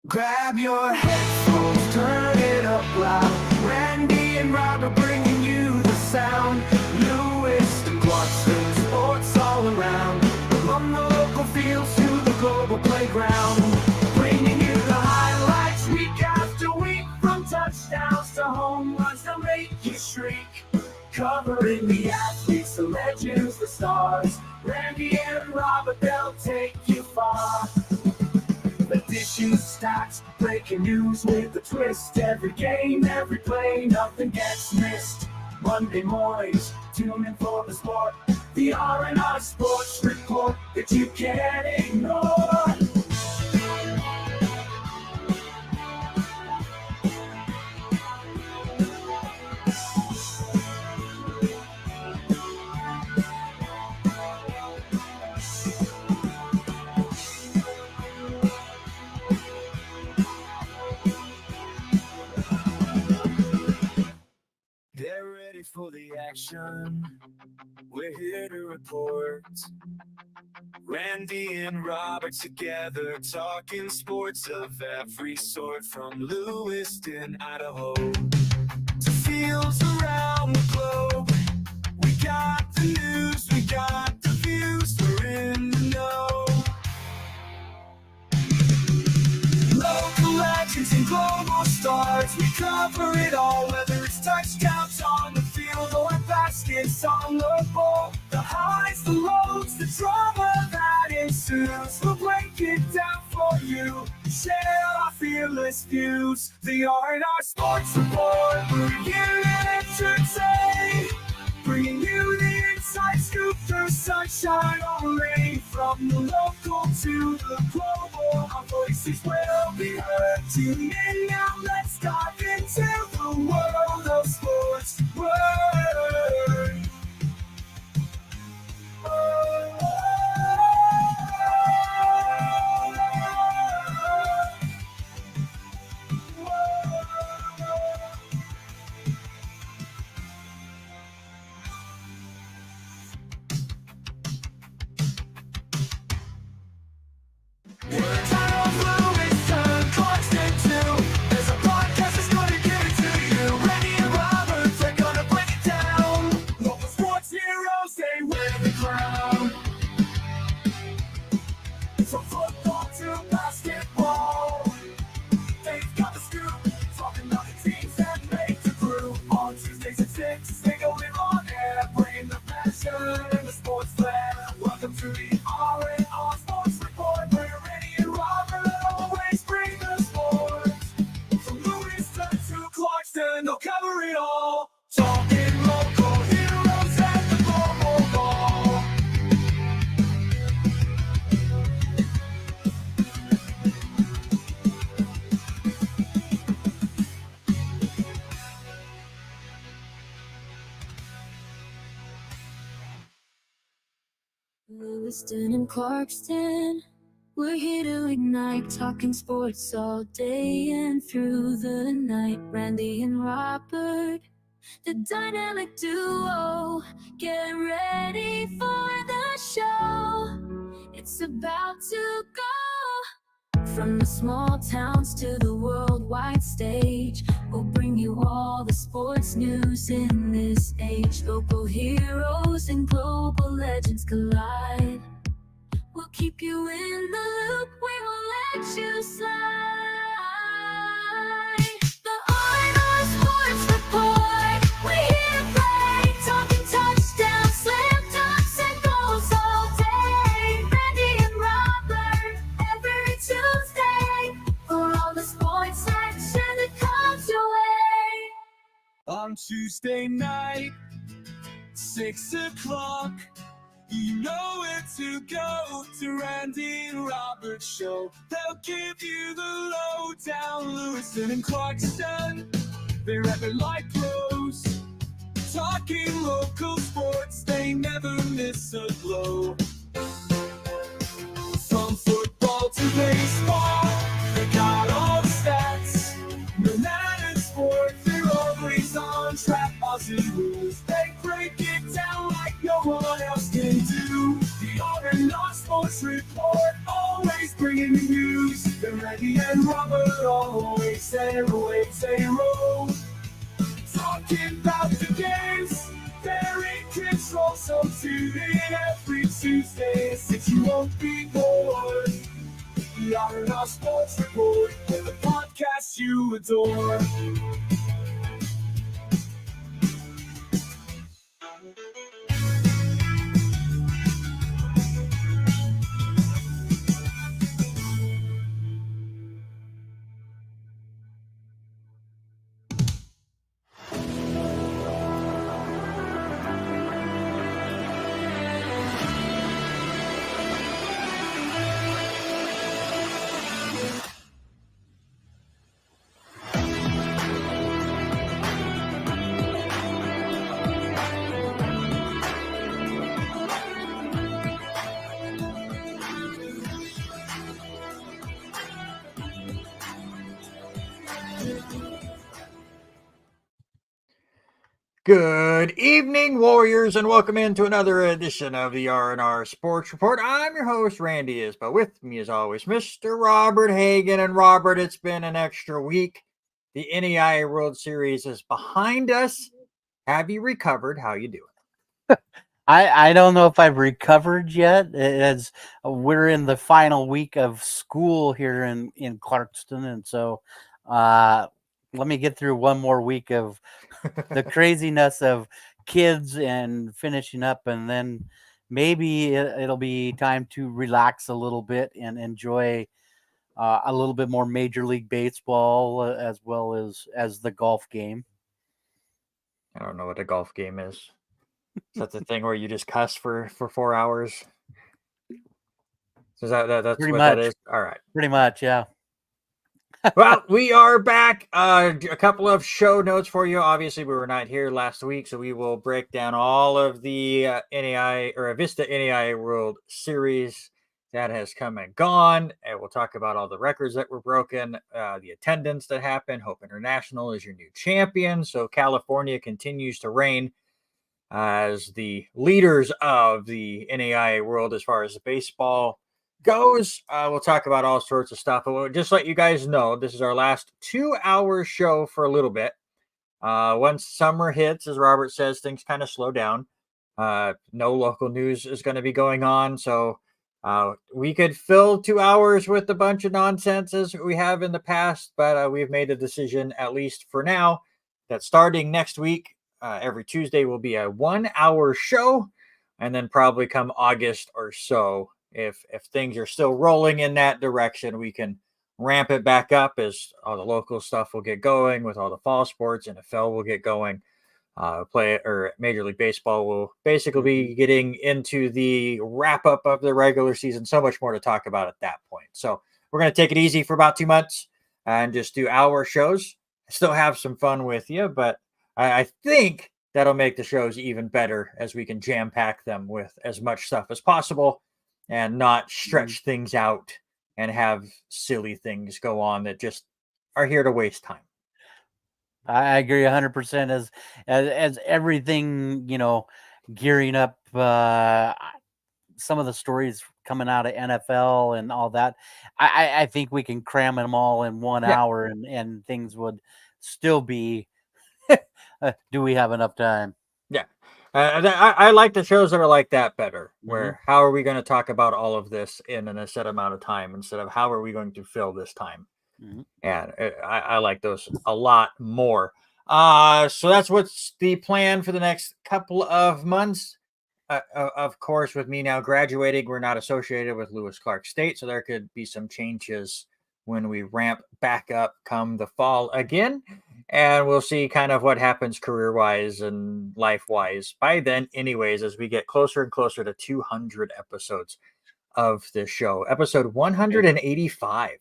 Grab your headphones, turn it up loud. Randy and Robert bringing you the sound. Lewis and Clarkson, sports all around. From the local fields to the global playground. Bringing you the highlights week after week. From touchdowns to home runs to make you shriek. Covering the athletes, the legends, the stars. Randy and Robert, they'll take you far. Editions stacked, breaking news with a twist. Every game, every play, nothing gets missed. Monday mornings, tune in for the sport. The R&R Sports Report that you can't ignore. They're ready for the action. We're here to report. Randy and Robert together, talking sports of every sort. From Lewiston, Idaho, to fields around the globe. We got the news, we got the views, we're in the know. Local legends and global stars, we cover it all. Whether it's touchdowns on the field or baskets on the ball. The highs, the lows, the drama that ensues, we'll break it down for you. Share our fearless views. The R&R Sports Report, we're here to entertain. Bringing you the inside scoop through sunshine only. From the local to the global, our voices will be heard. Tune in now, let's dive into the world of sports. Word. From football to basketball, they've got the scoop, talking about the teams that make the group. On Tuesdays at 6, they go in on air, bringing the passion and the sports flair. Welcome to the R&R Sports Report, where Randy and Robert always bring the sports. From Lewiston to Clarkston, they'll cover it all. Talking local heroes at the global ball. Lewiston and Clarkston, we're here to ignite, talking sports all day and through the night. Randy and Robert, the dynamic duo, get ready for the show. It's about to go. From the small towns to the worldwide stage, we'll bring you all the sports news in this age. Local heroes and global legends collide. We'll keep you in the loop, we won't let you slide. The R&R Sports Report, we're here to play. Talking touchdowns, slam dunks, and goals all day. Randy and Robert, every Tuesday, for all the sports action that comes your way. On Tuesday night, 6 o'clock, you know where to go, to Randy and Robert's show. They'll give you the lowdown. Lewiston and Clarkston, they rap it like pros. Talking local sports, they never miss a blow. From football to baseball, they got all the stats. No matter sport, they're always on track. Aussie rules, they break it down like no one else can do. The R&R Sports Report, all always bringing you news. Then Randy and Robert always say roll. Talking about the games, very kids also tune in every Tuesday, since you won't be bored. We are in our sports report, and the podcast you adore. Good evening, Warriors, and welcome into another edition of the R&R Sports Report. I'm your host, Randy Isba. With me, as always, Mr. Robert Hagan. And Robert, it's been an extra week. The NAIA World Series is behind us. Have you recovered? How you doing? I don't know if I've recovered yet, as we're in the final week of school here in Clarkston, and so let me get through one more week of the craziness of kids and finishing up, and then maybe it'll be time to relax a little bit and enjoy a little bit more Major League Baseball, as well as the golf game. I don't know what a golf game is. Is that the thing where you just cuss for 4 hours? So that's Pretty what much. that is? All right. Pretty much, yeah. Well, we are back. A couple of show notes for you. Obviously, we were not here last week, so we will break down all of the NAIA or Vista NAIA World Series that has come and gone. And we'll talk about all the records that were broken, the attendance that happened. Hope International is your new champion. So California continues to reign as the leaders of the NAIA world as far as the baseball goes. We'll talk about all sorts of stuff. But we'll just let you guys know, this is our last 2-hour show for a little bit. Once summer hits, as Robert says, things kind of slow down. No local news is going to be going on. So we could fill 2 hours with a bunch of nonsense as we have in the past. But we've made a decision, at least for now, that starting next week, every Tuesday will be a 1-hour show, and then probably come August or so, if things are still rolling in that direction, we can ramp it back up as all the local stuff will get going with all the fall sports. NFL will get going. Major League Baseball will basically be getting into the wrap up of the regular season. So much more to talk about at that point. So we're going to take it easy for about 2 months and just do hour shows. Still have some fun with you, but I think that'll make the shows even better as we can jam pack them with as much stuff as possible and not stretch things out and have silly things go on that just are here to waste time. I agree 100%. As everything, gearing up, some of the stories coming out of NFL and all that, I think we can cram them all in 1 hour, and things would still be. Do we have enough time? Yeah. I like the shows that are like that better, where how are we going to talk about all of this in a set amount of time instead of how are we going to fill this time? And I like those a lot more. So that's what's the plan for the next couple of months. Of course, with me now graduating, we're not associated with Lewis Clark State, so there could be some changes when we ramp back up come the fall again. And we'll see kind of what happens career-wise and life-wise by then, anyways, as we get closer and closer to 200 episodes of this show. Episode 185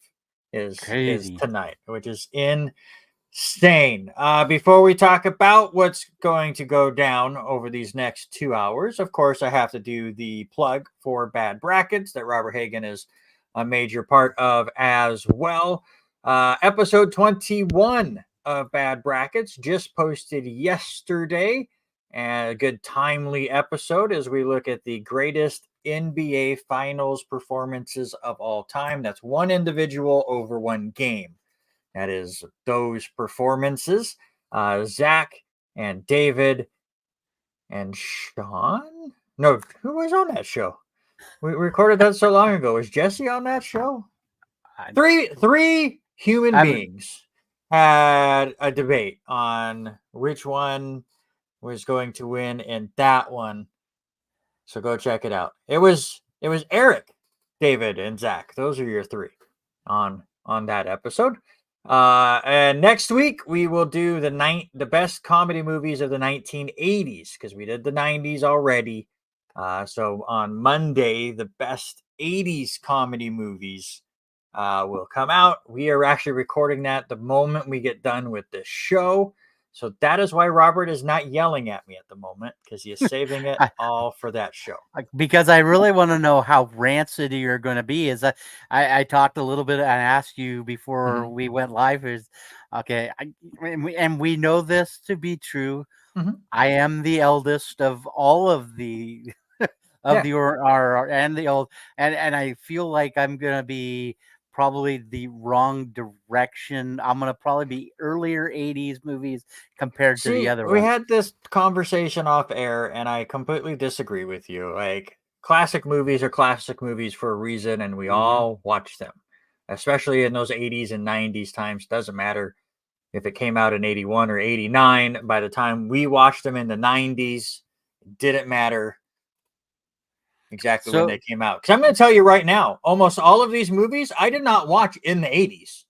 is tonight, which is insane. Before we talk about what's going to go down over these next 2 hours, of course, I have to do the plug for Bad Brackets that Robert Hagan is a major part of as well. Episode 21 of Bad Brackets just posted yesterday, and a good timely episode as we look at the greatest NBA Finals performances of all time. That's one individual over one game. That is those performances. Zach and David and Sean? No, who was on that show? We recorded that so long ago. Was Jesse on that show? Three human beings had a debate on which one was going to win in that one. So go check it out. It was Eric, David, and Zach. Those are your three on that episode. And next week we will do the best comedy movies of the 1980s, because we did the 90s already. So on Monday, the best 80s comedy movies will come out. We are actually recording that the moment we get done with this show. So that is why Robert is not yelling at me at the moment, because he is saving it all for that show. Because I really want to know how rancid you're going to be. Is that I talked a little bit and asked you before we went live. Is okay, and we know this to be true. I am the eldest of all of the our and the old, and I feel like I'm going to be probably the wrong direction. I'm going to probably be earlier 80s movies compared to the other we ones. had this conversation off air, and I completely disagree with you. Like, classic movies are classic movies for a reason, and we all watch them, especially in those 80s and 90s times. Doesn't matter if it came out in 81 or 89. By the time we watched them in the 90s, it didn't matter exactly when they came out. Because I'm going to tell you right now, almost all of these movies I did not watch in the 80s.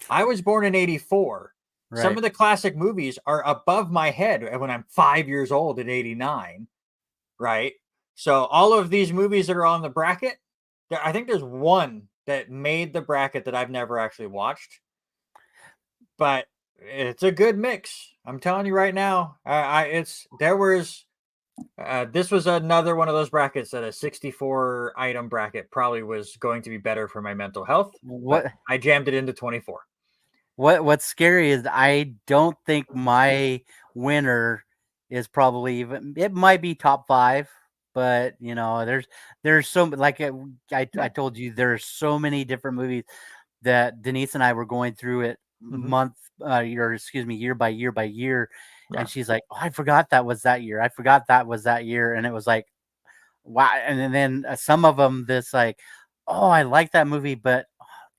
I was born in 84. Right. Some of the classic movies are above my head when I'm 5 years old in 89, right? So all of these movies that are on the bracket, I think there's one that made the bracket that I've never actually watched. But it's a good mix. I'm telling you right now. This was another one of those brackets that a 64 item bracket probably was going to be better for my mental health. What I jammed it into 24. What's scary is I don't think my winner is probably even. It might be top 5, but there's so, like I told you, there's so many different movies that Denise and I were going through it year by year by year, and she's like, "Oh, I forgot that was that year. I forgot that was that year," and it was like, wow. And then some of them, this like, "Oh, I like that movie, but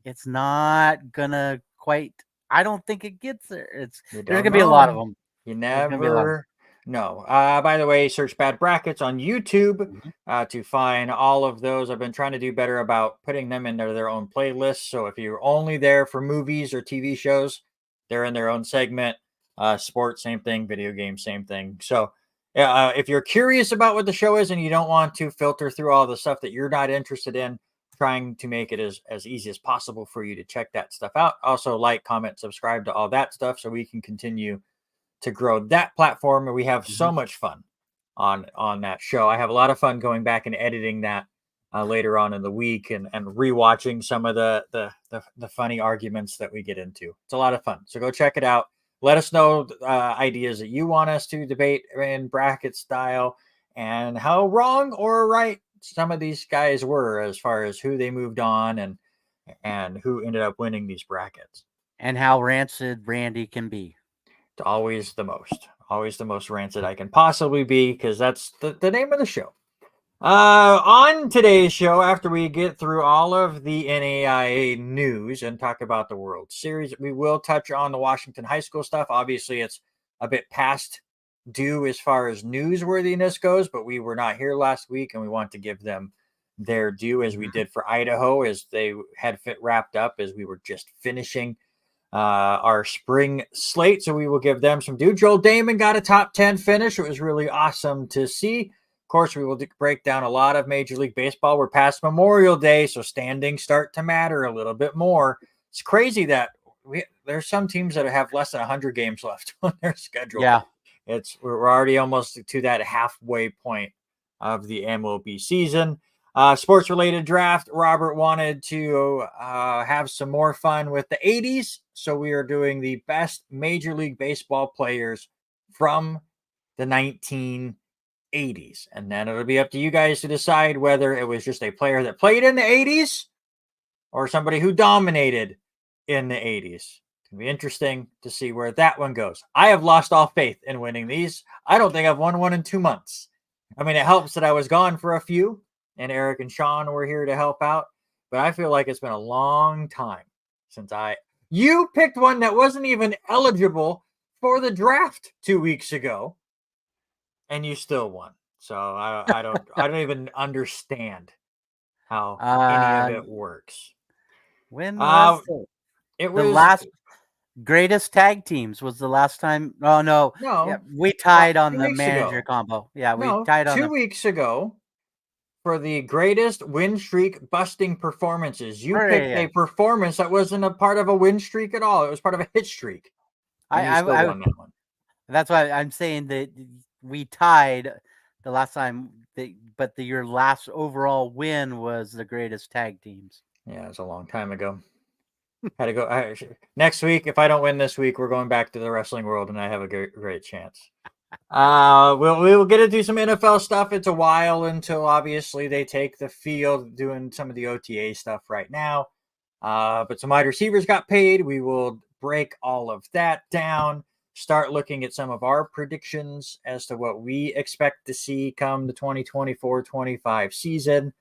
it's not gonna quite." I don't think it gets there. There's gonna be a lot of them. You never know. By the way, search Bad Brackets on YouTube to find all of those. I've been trying to do better about putting them into their own playlists. So if you're only there for movies or TV shows, they're in their own segment. Sports, same thing. Video games, same thing. So if you're curious about what the show is and you don't want to filter through all the stuff that you're not interested in, trying to make it as easy as possible for you to check that stuff out. Also, like, comment, subscribe to all that stuff so we can continue to grow that platform. And we have so much fun on that show. I have a lot of fun going back and editing that later on in the week and rewatching some of the funny arguments that we get into. It's a lot of fun. So go check it out. Let us know ideas that you want us to debate in bracket style and how wrong or right some of these guys were as far as who they moved on and who ended up winning these brackets. And how rancid Randy can be. It's always the most rancid I can possibly be, because that's the name of the show. On today's show, after we get through all of the NAIA news and talk about the World Series, we will touch on the Washington High School stuff. Obviously, it's a bit past due as far as newsworthiness goes, but we were not here last week, and we want to give them their due, as we did for Idaho, as they had wrapped up, as we were just finishing our spring slate. So we will give them some due. Joel Damon got a top 10 finish. It was really awesome to see. Of course, we will break down a lot of Major League Baseball. We're past Memorial Day, so standings start to matter a little bit more. It's crazy that there's some teams that have less than 100 games left on their schedule. Yeah. We're already almost to that halfway point of the MLB season. Sports related draft. Robert wanted to have some more fun with the 80s. So we are doing the best Major League Baseball players from the 1980s. '80s. And then it'll be up to you guys to decide whether it was just a player that played in the '80s or somebody who dominated in the '80s. It'll be interesting to see where that one goes. I have lost all faith in winning these. I don't think I've won one in 2 months. I mean, it helps that I was gone for a few, and Eric and Sean were here to help out. But I feel like it's been a long time since you picked one that wasn't even eligible for the draft 2 weeks ago, and you still won. So I don't even understand how any of it works. When was it the was last greatest tag teams was the last time? Oh no, yeah, we tied on 2 the weeks manager ago. combo. Yeah, we No, tied on 2 weeks ago for the greatest win streak busting performances. You picked a performance that wasn't a part of a win streak at all. It was part of a hit streak. And you still won that one. That's why I'm saying that we tied the last time, but your last overall win was the greatest tag teams. Yeah, it was a long time ago. Had to go next week. If I don't win this week, we're going back to the wrestling world, and I have a great chance. We'll get into some NFL stuff. It's a while until obviously they take the field, doing some of the OTA stuff right now. But some wide receivers got paid. We will break all of that down. Start looking at some of our predictions as to what we expect to see come the 2024-25 season.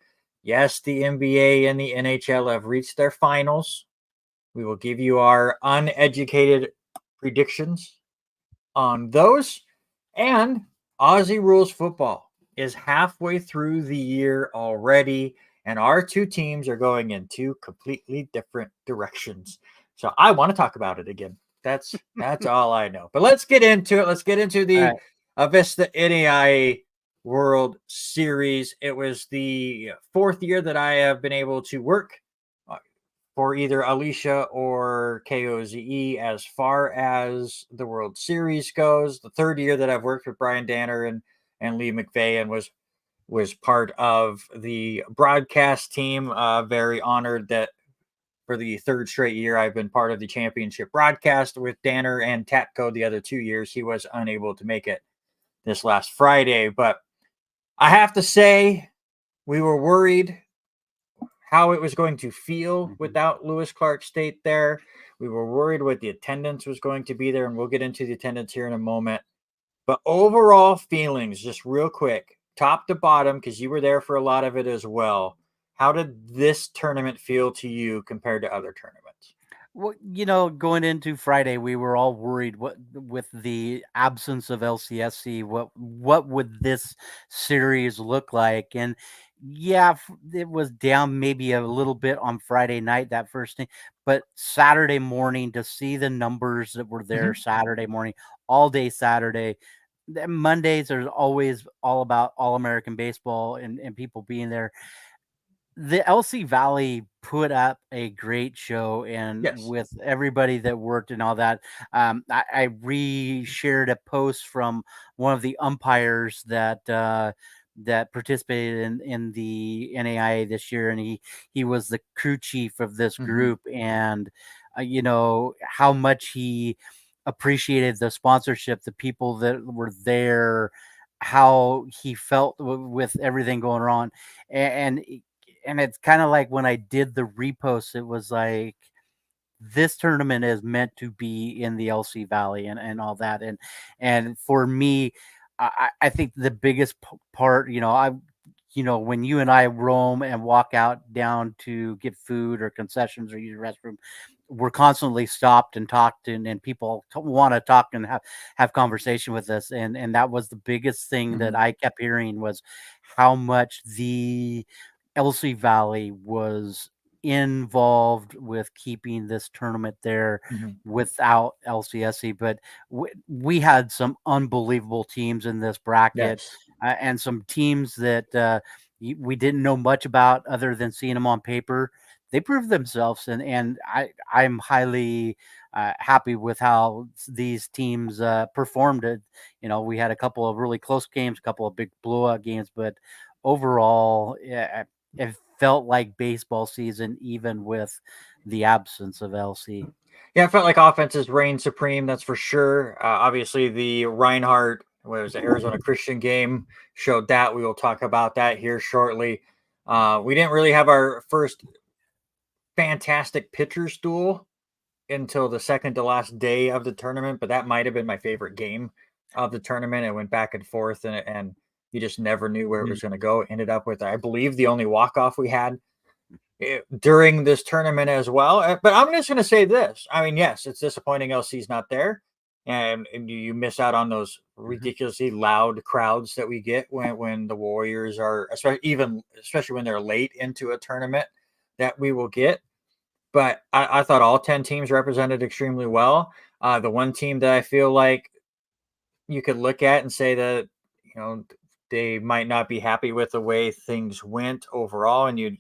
Yes, the NBA and the NHL have reached their finals. We will give you our uneducated predictions on those. And Aussie Rules Football is halfway through the year already, and our two teams are going in two completely different directions. So I want to talk about it again. That's all I know. But let's get into it. Let's get into the Avista NAIA World Series. It was the 4th year that I have been able to work for either Alicia or KOZE as far as the World Series goes. The 3rd year that I've worked with Brian Danner and Lee McVeigh and was part of the broadcast team. Very honored that for the 3rd straight year I've been part of the championship broadcast with Danner and Tatco the other 2 years. He was unable to make it this last Friday, but I have to say we were worried how it was going to feel without Lewis Clark State there. We were worried what the attendance was going to be there, and we'll get into the attendance here in a moment. But overall feelings, just real quick, top to bottom, because you were there for a lot of it as well. How did this tournament feel to you compared to other tournaments? Well, going into Friday, we were all worried with the absence of LCSC, what would this series look like? And yeah, it was down maybe a little bit on Friday night, that first thing, but Saturday morning to see the numbers that were there Saturday morning, all day Saturday. Mondays are always all about All-American baseball and people being there. The LC Valley put up a great show, and with everybody that worked and all that, I re-shared a post from one of the umpires that participated in the NAIA this year, and he was the crew chief of this group, and how much he appreciated the sponsorship, the people that were there, how he felt with everything going on, and it's kind of like when I did the repost, it was like, this tournament is meant to be in the LC Valley and all that. And for me, I think the biggest part, when you and I roam and walk out down to get food or concessions or use the restroom, we're constantly stopped and talked and people want to talk and have conversation with us. And that was the biggest thing that I kept hearing, was how much the LC Valley was involved with keeping this tournament there without LCSC. But we had some unbelievable teams in this bracket, and some teams that we didn't know much about other than seeing them on paper. They proved themselves, and I'm highly happy with how these teams performed. We had a couple of really close games, a couple of big blowout games, but overall, it felt like baseball season, even with the absence of LC. Yeah, it felt like offenses reigned supreme, that's for sure. Obviously, the Reinhardt what was the Arizona Christian game showed that. We will talk about that here shortly. We didn't really have our first fantastic pitchers duel until the second to last day of the tournament, but that might have been my favorite game of the tournament. It went back and forth, and you just never knew where it was going to go. Ended up with, I believe, the only walk off we had during this tournament as well. But I'm just going to say this. I mean, yes, it's disappointing LC's not there, and you miss out on those ridiculously loud crowds that we get when the Warriors are, especially when they're late into a tournament that we will get. But I thought all 10 teams represented extremely well. The one team that I feel like you could look at and say that, they might not be happy with the way things went overall. And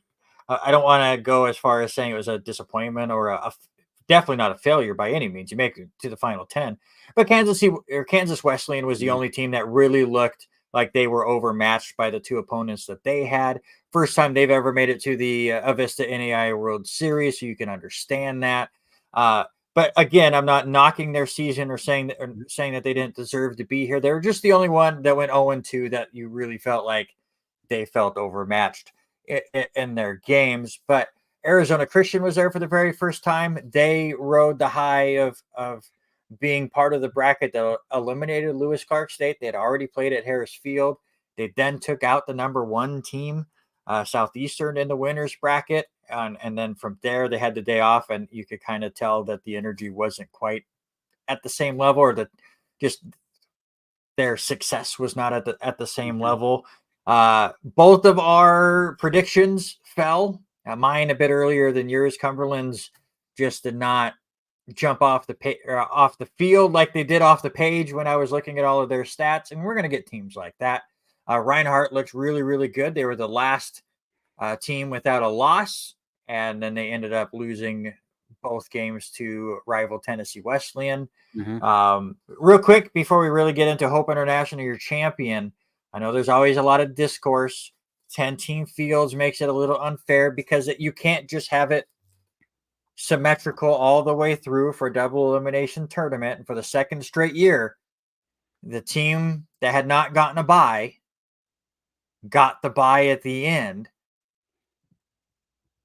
I don't want to go as far as saying it was a disappointment or definitely not a failure by any means. You make it to the final 10. But Kansas Wesleyan was the only team that really looked like they were overmatched by the two opponents that they had. First time they've ever made it to the Avista NAIA World Series, so you can understand that. But again, I'm not knocking their season or saying that they didn't deserve to be here. They were just the only one that went 0-2 that you really felt like they felt overmatched in their games. But Arizona Christian was there for the very first time. They rode the high of being part of the bracket that eliminated Lewis Clark State. They had already played at Harris Field. They then took out the number one team, Southeastern, in the winners bracket. And then from there, they had the day off, and you could kind of tell that the energy wasn't quite at the same level, or that just their success was not at the same level. Both of our predictions fell. Mine a bit earlier than yours. Cumberland's just did not jump off the field like they did off the page when I was looking at all of their stats, and we're going to get teams like that. Reinhardt looks really, really good. They were the last team without a loss, and then they ended up losing both games to rival Tennessee Wesleyan. Real quick, before we really get into Hope International, your champion, I know there's always a lot of discourse. 10-team fields makes it a little unfair because you can't just have it symmetrical all the way through for a double elimination tournament. And for the second straight year, the team that had not gotten a bye got the bye at the end.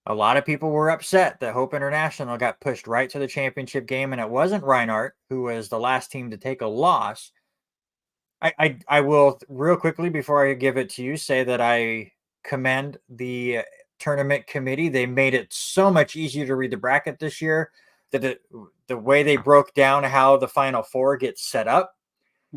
A lot of people were upset that Hope International got pushed right to the championship game, and it wasn't Reinhardt, who was the last team to take a loss. I will, real quickly, before I give it to you, say that I commend the tournament committee. They made it so much easier to read the bracket this year. That the way they broke down how the Final Four gets set up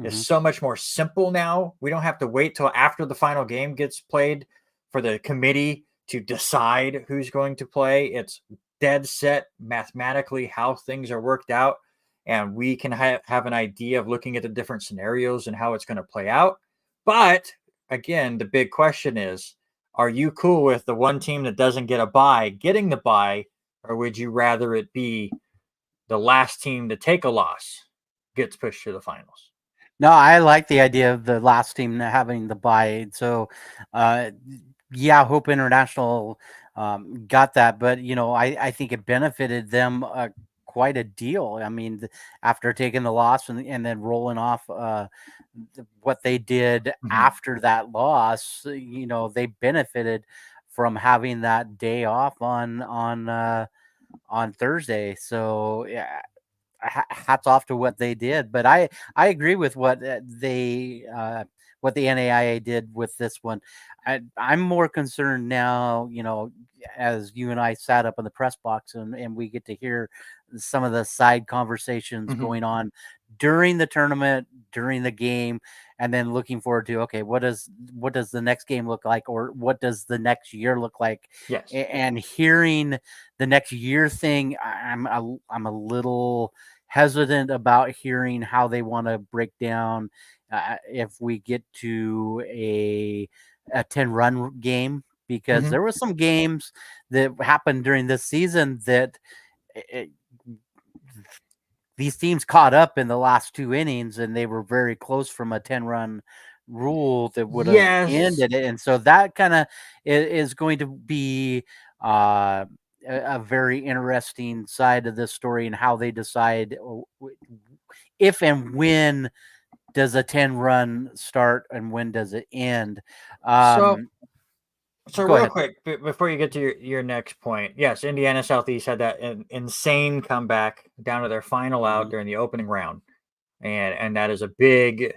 is so much more simple now. We don't have to wait till after the final game gets played for the committee to decide who's going to play. It's dead set mathematically how things are worked out, and we can have an idea of looking at the different scenarios and how it's going to play out. But again, the big question is, are you cool with the one team that doesn't get a bye getting the bye, or would you rather it be the last team to take a loss gets pushed to the finals? No, I like the idea of the last team having the bye. So, yeah, Hope International got that, but I think it benefited them quite a deal. I mean, after taking the loss and then rolling off what they did after that loss, they benefited from having that day off on Thursday. So, yeah, hats off to what they did. But I agree with what what the NAIA did with this one. I'm more concerned now, as you and I sat up in the press box and we get to hear some of the side conversations going on during the tournament, during the game, and then looking forward to, okay, what does the next game look like, or what does the next year look like? Yes. And hearing the next year thing, I'm a little hesitant about hearing how they want to break down if we get to a 10-run game, because there were some games that happened during this season that these teams caught up in the last two innings, and they were very close from a 10-run rule that would have ended it. And so that kind of is going to be a very interesting side of this story, and how they decide if and when does a 10-run start and when does it end? So, so Go real ahead. quick before you get to your next point, yes, Indiana Southeast had that insane comeback down to their final out Mhm. during the opening round, and that is a big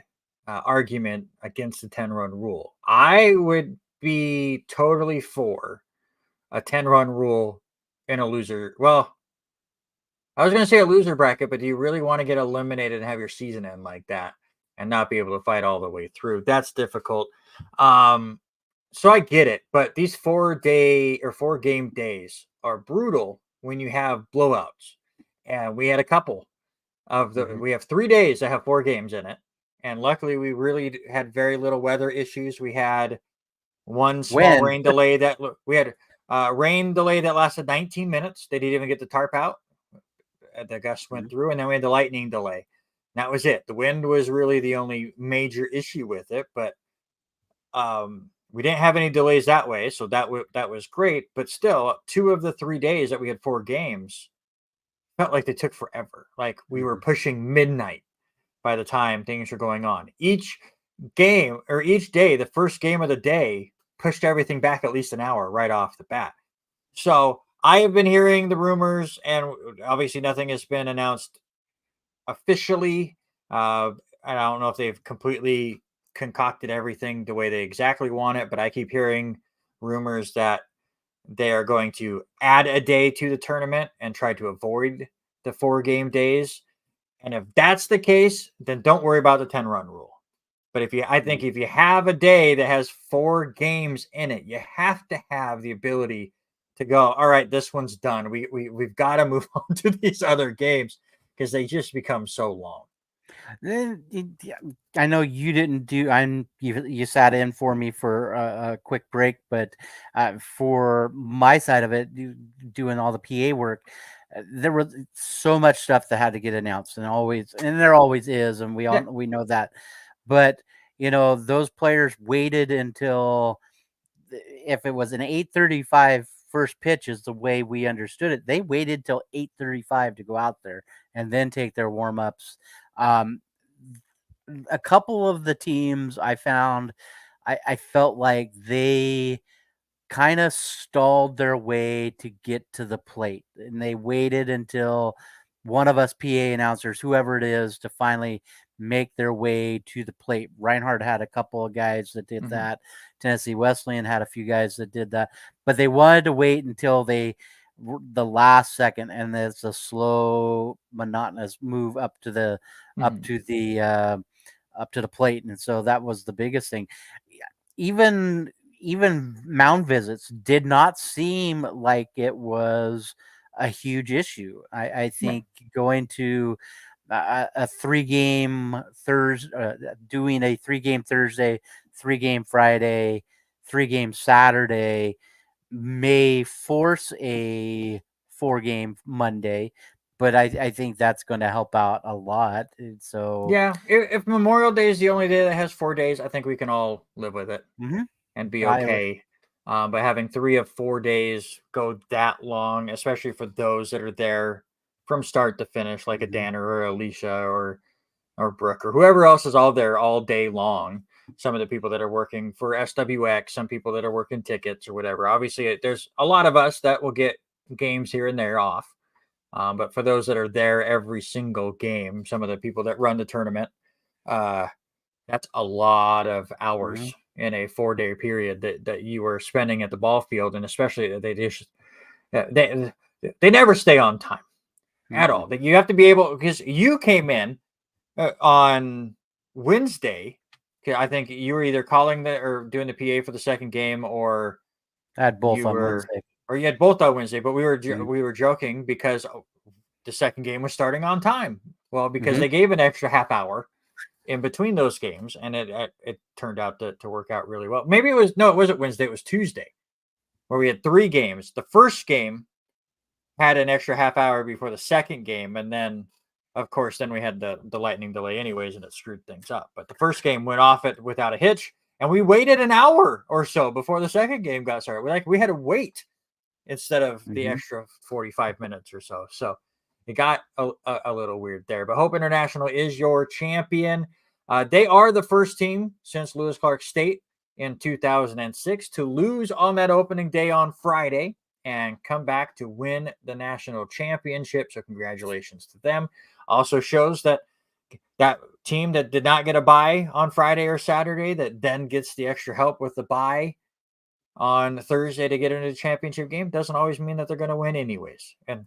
argument against the 10-run rule. I would be totally for a 10-run rule in a loser. Well, I was going to say a loser bracket, but do you really want to get eliminated and have your season end like that and not be able to fight all the way through? That's difficult. Um, so I get it, but these 4-day or 4-game days are brutal when you have blowouts. And we had a couple of Mhm. we have 3 days that have 4 games in it. And luckily we really had very little weather issues. We had one small When? rain delay that we had rain delay that lasted 19 minutes. They didn't even get the tarp out. The gusts went Mhm. through, and then we had the lightning delay. That was it. The wind was really the only major issue with it, but we didn't have any delays that way, so that was great. But still, 2 of the 3 days that we had 4 games felt like they took forever. Like we were Mhm. pushing midnight by the time things were going on. Each game or each day, the first game of the day pushed everything back at least an hour right off the bat. So I have been hearing the rumors, and obviously nothing has been announced officially. I don't know if they've completely concocted everything the way they exactly want it, but I keep hearing rumors that they are going to add a day to the tournament and try to avoid the 4 game days. And if that's the case, then don't worry about the 10-run rule. But I think Mhm. if you have a day that has 4 games in it, you have to have the ability to go, all right, this one's done. We've got to move on to these other games because they just become so long. Yeah, I know you didn't do. You sat in for me for a quick break, but for my side of it, doing all the PA work, there was so much stuff that had to get announced, and there always is, and Yeah. we know that. But those players waited until if it was an 8:35 first pitch is the way we understood it. They waited till 8:35 to go out there and then take their warm-ups. Um, a couple of the teams I found, I felt like they kind of stalled their way to get to the plate, and they waited until one of us PA announcers, whoever it is, to finally make their way to the plate. Reinhardt had a couple of guys that did Hmm. that. Tennessee Wesleyan had a few guys that did that, but they wanted to wait until the last second, and it's a slow, monotonous move up Hmm. to the uh, up to the plate, and so that was the biggest thing. Even even mound visits did not seem like it was a huge issue. I Yeah. think going to a 3-game Thursday, doing a 3-game Thursday, 3-game Friday, 3-game Saturday may force a 4-game Monday, but I think that's going to help out a lot. And so, Yeah. If Memorial Day is the only day that has 4 days, I think we can all live with it mhm, and be I would. okay. But having 3 of 4 days go that long, especially for those that are there from start to finish, like a Mhm, Danner or Alicia or Brooke or whoever else is all there all day long. Some of the people that are working for SWX, some people that are working tickets or whatever. Obviously, there's a lot of us that will get games here and there off. But for those that are there every single game, some of the people that run the tournament, uh, that's a lot of mhm, hours in a 4-day period that you are spending at the ball field, and especially that they they never stay on time at mhm. all. That you have to be able because you came in on Wednesday. I think you were either calling the or doing the PA for the second game, I had both you on were, Wednesday. or you had both on Wednesday. But Mhm, we were joking because the second game was starting on time. Well, because mhm, they gave an extra half hour in between those games, and it turned out to work out really well. Maybe it was no, it wasn't Wednesday. It was Tuesday where we had 3 games. The first game had an extra half hour before the second game, and then of course then we had the lightning delay anyways, and it screwed things up. But the first game went off it without a hitch, and we waited an hour or so before the second game got started. We had to wait instead of the mhm. extra 45 minutes or so. So it got a little weird there. But Hope International is your champion. They are the first team since Lewis Clark State in 2006 to lose on that opening day on Friday and come back to win the national championship. So congratulations to them. Also shows that that team that did not get a bye on Friday or Saturday that then gets the extra help with the bye on Thursday to get into the championship game doesn't always mean that they're going to win anyways. And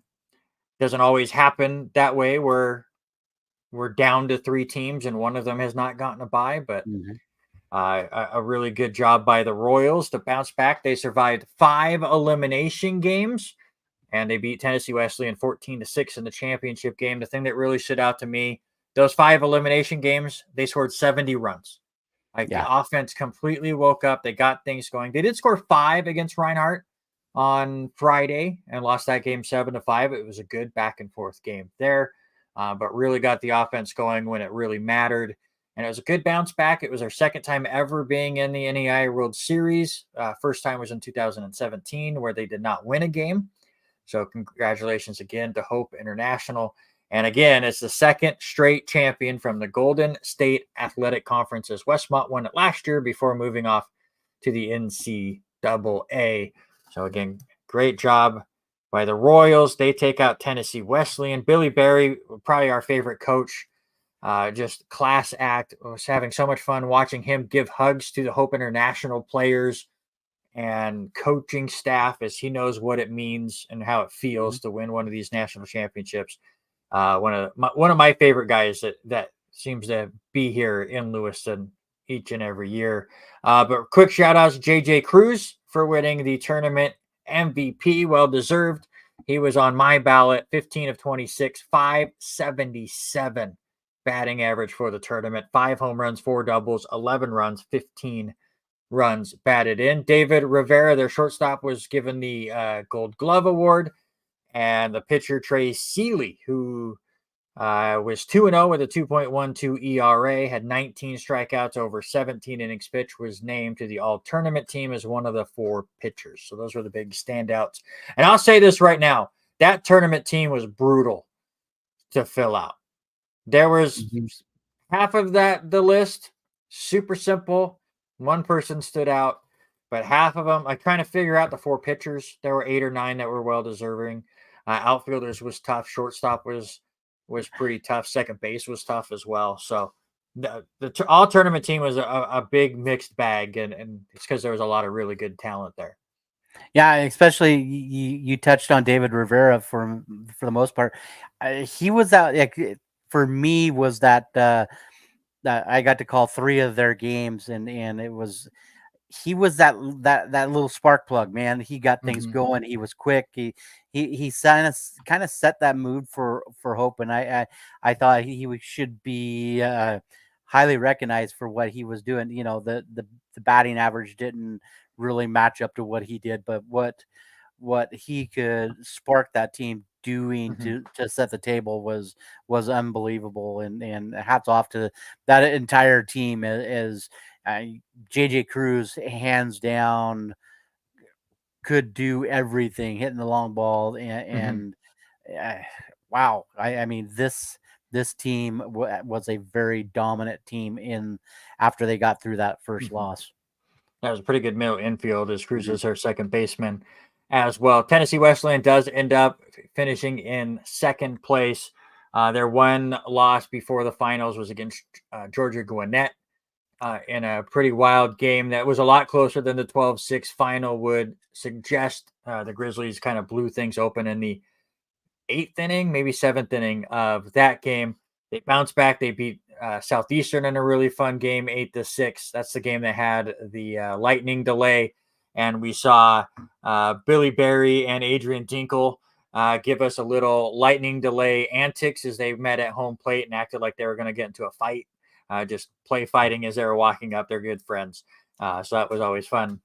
doesn't always happen that way where we're down to 3 teams and one of them has not gotten a bye, but a really good job by the Royals to bounce back. They survived 5 elimination games and they beat Tennessee Wesleyan 14-6 in the championship game. The thing that really stood out to me, those 5 elimination games, they scored 70 runs. Like the offense completely woke up. They got things going. They did score 5 against Reinhardt on Friday and lost that game 7-5. It was a good back and forth game there, but really got the offense going when it really mattered. And it was a good bounce back. It was our second time ever being in the NAIA World Series. First time was in 2017 where they did not win a game. So congratulations again to Hope International. And again, it's the second straight champion from the Golden State Athletic Conference, as Westmont won it last year before moving off to the NCAA. So again, great job by the Royals. They take out Tennessee Wesleyan. Billy Berry, probably our favorite coach, just class act. I was having so much fun watching him give hugs to the Hope International players and coaching staff as he knows what it means and how it feels to win one of these national championships. One of my favorite guys that seems to be here in Lewiston each and every year. But quick shout outs to JJ Cruz for winning the tournament MVP. Well deserved. He was on my ballot, 15 of 26, 577 batting average for the tournament, 5 home runs, 4 doubles, 11 runs, 15 runs batted in. David Rivera, their shortstop, was given the Gold Glove Award. And the pitcher, Trey Seeley, who was 2-0 with a 2.12 ERA, had 19 strikeouts over 17 innings pitched, was named to the all-tournament team as one of the 4 pitchers. So those were the big standouts. And I'll say this right now, that tournament team was brutal to fill out. There was half of the list, super simple. One person stood out, but half of them, I trying to figure out the 4 pitchers. There were 8 or 9 that were well-deserving. Outfielders was tough. Shortstop was pretty tough. Second base was tough as well. So the all tournament team was a big mixed bag, and it's because there was a lot of really good talent there. Yeah, especially you touched on David Rivera for the most part. He was out, like, for me, was that I got to call 3 of their games, and it was. He was that little spark plug, man. He got things going. He was quick. He kind of set that mood for Hope, and I thought he should be highly recognized for what he was doing. You know, the batting average didn't really match up to what he did, but what he could spark that team doing to set the table was unbelievable, and hats off to that entire team. As JJ Cruz, hands down, could do everything, hitting the long ball, and wow, I mean, this team was a very dominant team in after they got through that first loss. That was a pretty good middle infield as Cruz is her second baseman as well. Tennessee Wesleyan does end up finishing in second place. Their one loss before the finals was against Georgia Gwinnett in a pretty wild game that was a lot closer than the 12-6 final would suggest. The Grizzlies kind of blew things open in the 8th inning, maybe 7th inning of that game. They bounced back. They beat Southeastern in a really fun game, 8-6. That's the game that had the lightning delay. And we saw Billy Berry and Adrian Dinkle give us a little lightning delay antics as they met at home plate and acted like they were going to get into a fight. Just play fighting as they were walking up. They're good friends. So that was always fun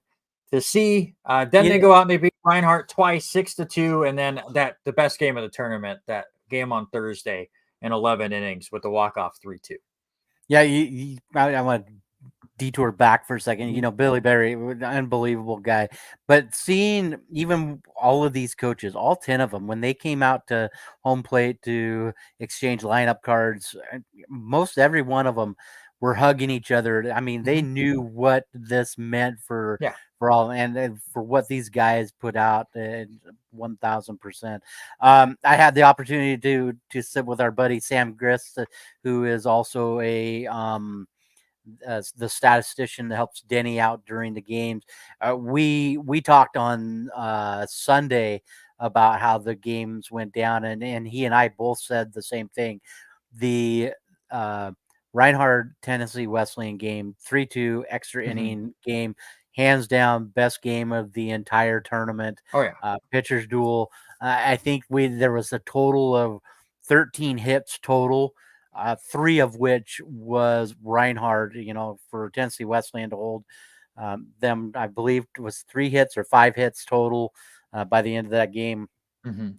to see. Then they go out and they beat Reinhardt twice, 6-2. And then the best game of the tournament, that game on Thursday in 11 innings with the walk-off 3-2. Yeah, I want to detour back for a second. You know, Billy Berry, unbelievable guy. But seeing even all of these coaches, all 10 of them, when they came out to home plate to exchange lineup cards, most every one of them were hugging each other. I mean, they Mhm. knew what this meant Yeah. for all and for what these guys put out. 1000%. I had the opportunity to sit with our buddy Sam Grist, who is also the statistician that helps Denny out during the games. We talked on Sunday about how the games went down, and he and I both said the same thing. The uh, Reinhardt Tennessee Wesleyan game, 3-2 extra Mhm. inning game, hands down best game of the entire tournament. Oh yeah. Pitchers duel. I think there was a total of 13 hits total. 3 of which was Reinhardt, for Tennessee Wesleyan to hold them. I believe it was 3 hits or 5 hits total by the end of that game. Mhm.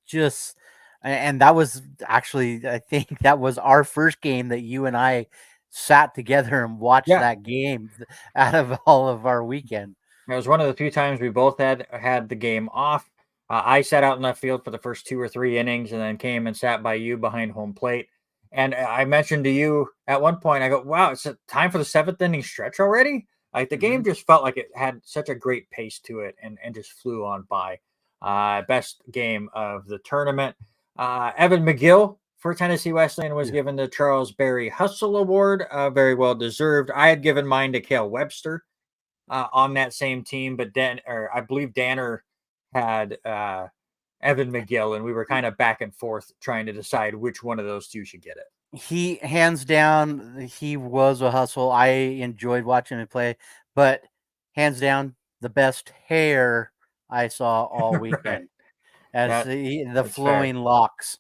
Just and that was actually, I think that was our first game that you and I sat together and watched Yeah. that game out of all of our weekend. It was one of the few times we both had the game off. I sat out in left field for the first 2 or 3 innings and then came and sat by you behind home plate. And I mentioned to you at one point, I go, "Wow, it's time for the 7th inning stretch already?" Like the game Mhm. just felt like it had such a great pace to it and just flew on by. Best game of the tournament. Evan McGill for Tennessee Wesleyan was Yeah. given the Charles Berry Hustle Award, very well deserved. I had given mine to Cale Webster on that same team, but I believe Danner had Evan McGill, and we were kind of back and forth trying to decide which one of those two should get it. He hands down, he was a hustle. I enjoyed watching him play, but hands down, the best hair I saw all Right. weekend as That the that's fair. flowing locks.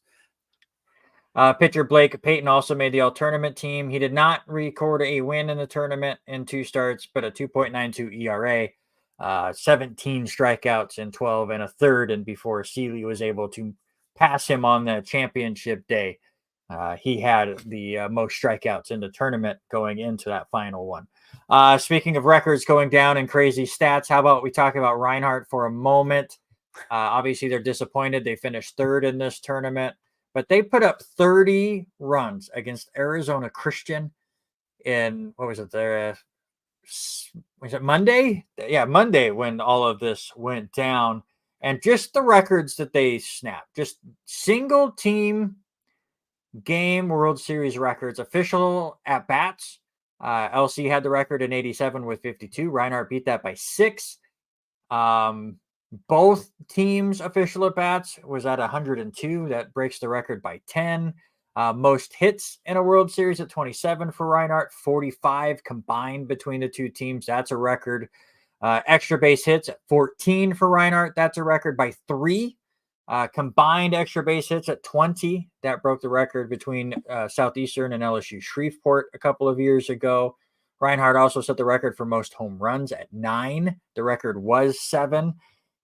Pitcher Blake Payton also made the all tournament team. He did not record a win in the tournament in 2 starts, but a 2.92 ERA, 17 strikeouts in 12 and a third. And before Seeley was able to pass him on the championship day, he had the most strikeouts in the tournament going into that final one. Speaking of records going down and crazy stats, how about we talk about Reinhardt for a moment? Obviously, they're disappointed. They finished third in this tournament, but they put up 30 runs against Arizona Christian in what was it? There was it Monday? Yeah, Monday when all of this went down, and just the records that they snapped, just single team game World Series records, official at bats. LC had the record in 87 with 52. Reinhardt beat that by 6. Um, both teams' official at bats was at 102. That breaks the record by 10. Most hits in a World Series at 27 for Reinhardt, 45 combined between the two teams. That's a record. Extra base hits at 14 for Reinhardt. That's a record by 3. Combined extra base hits at 20. That broke the record between Southeastern and LSU Shreveport a couple of years ago. Reinhardt also set the record for most home runs at 9. The record was 7.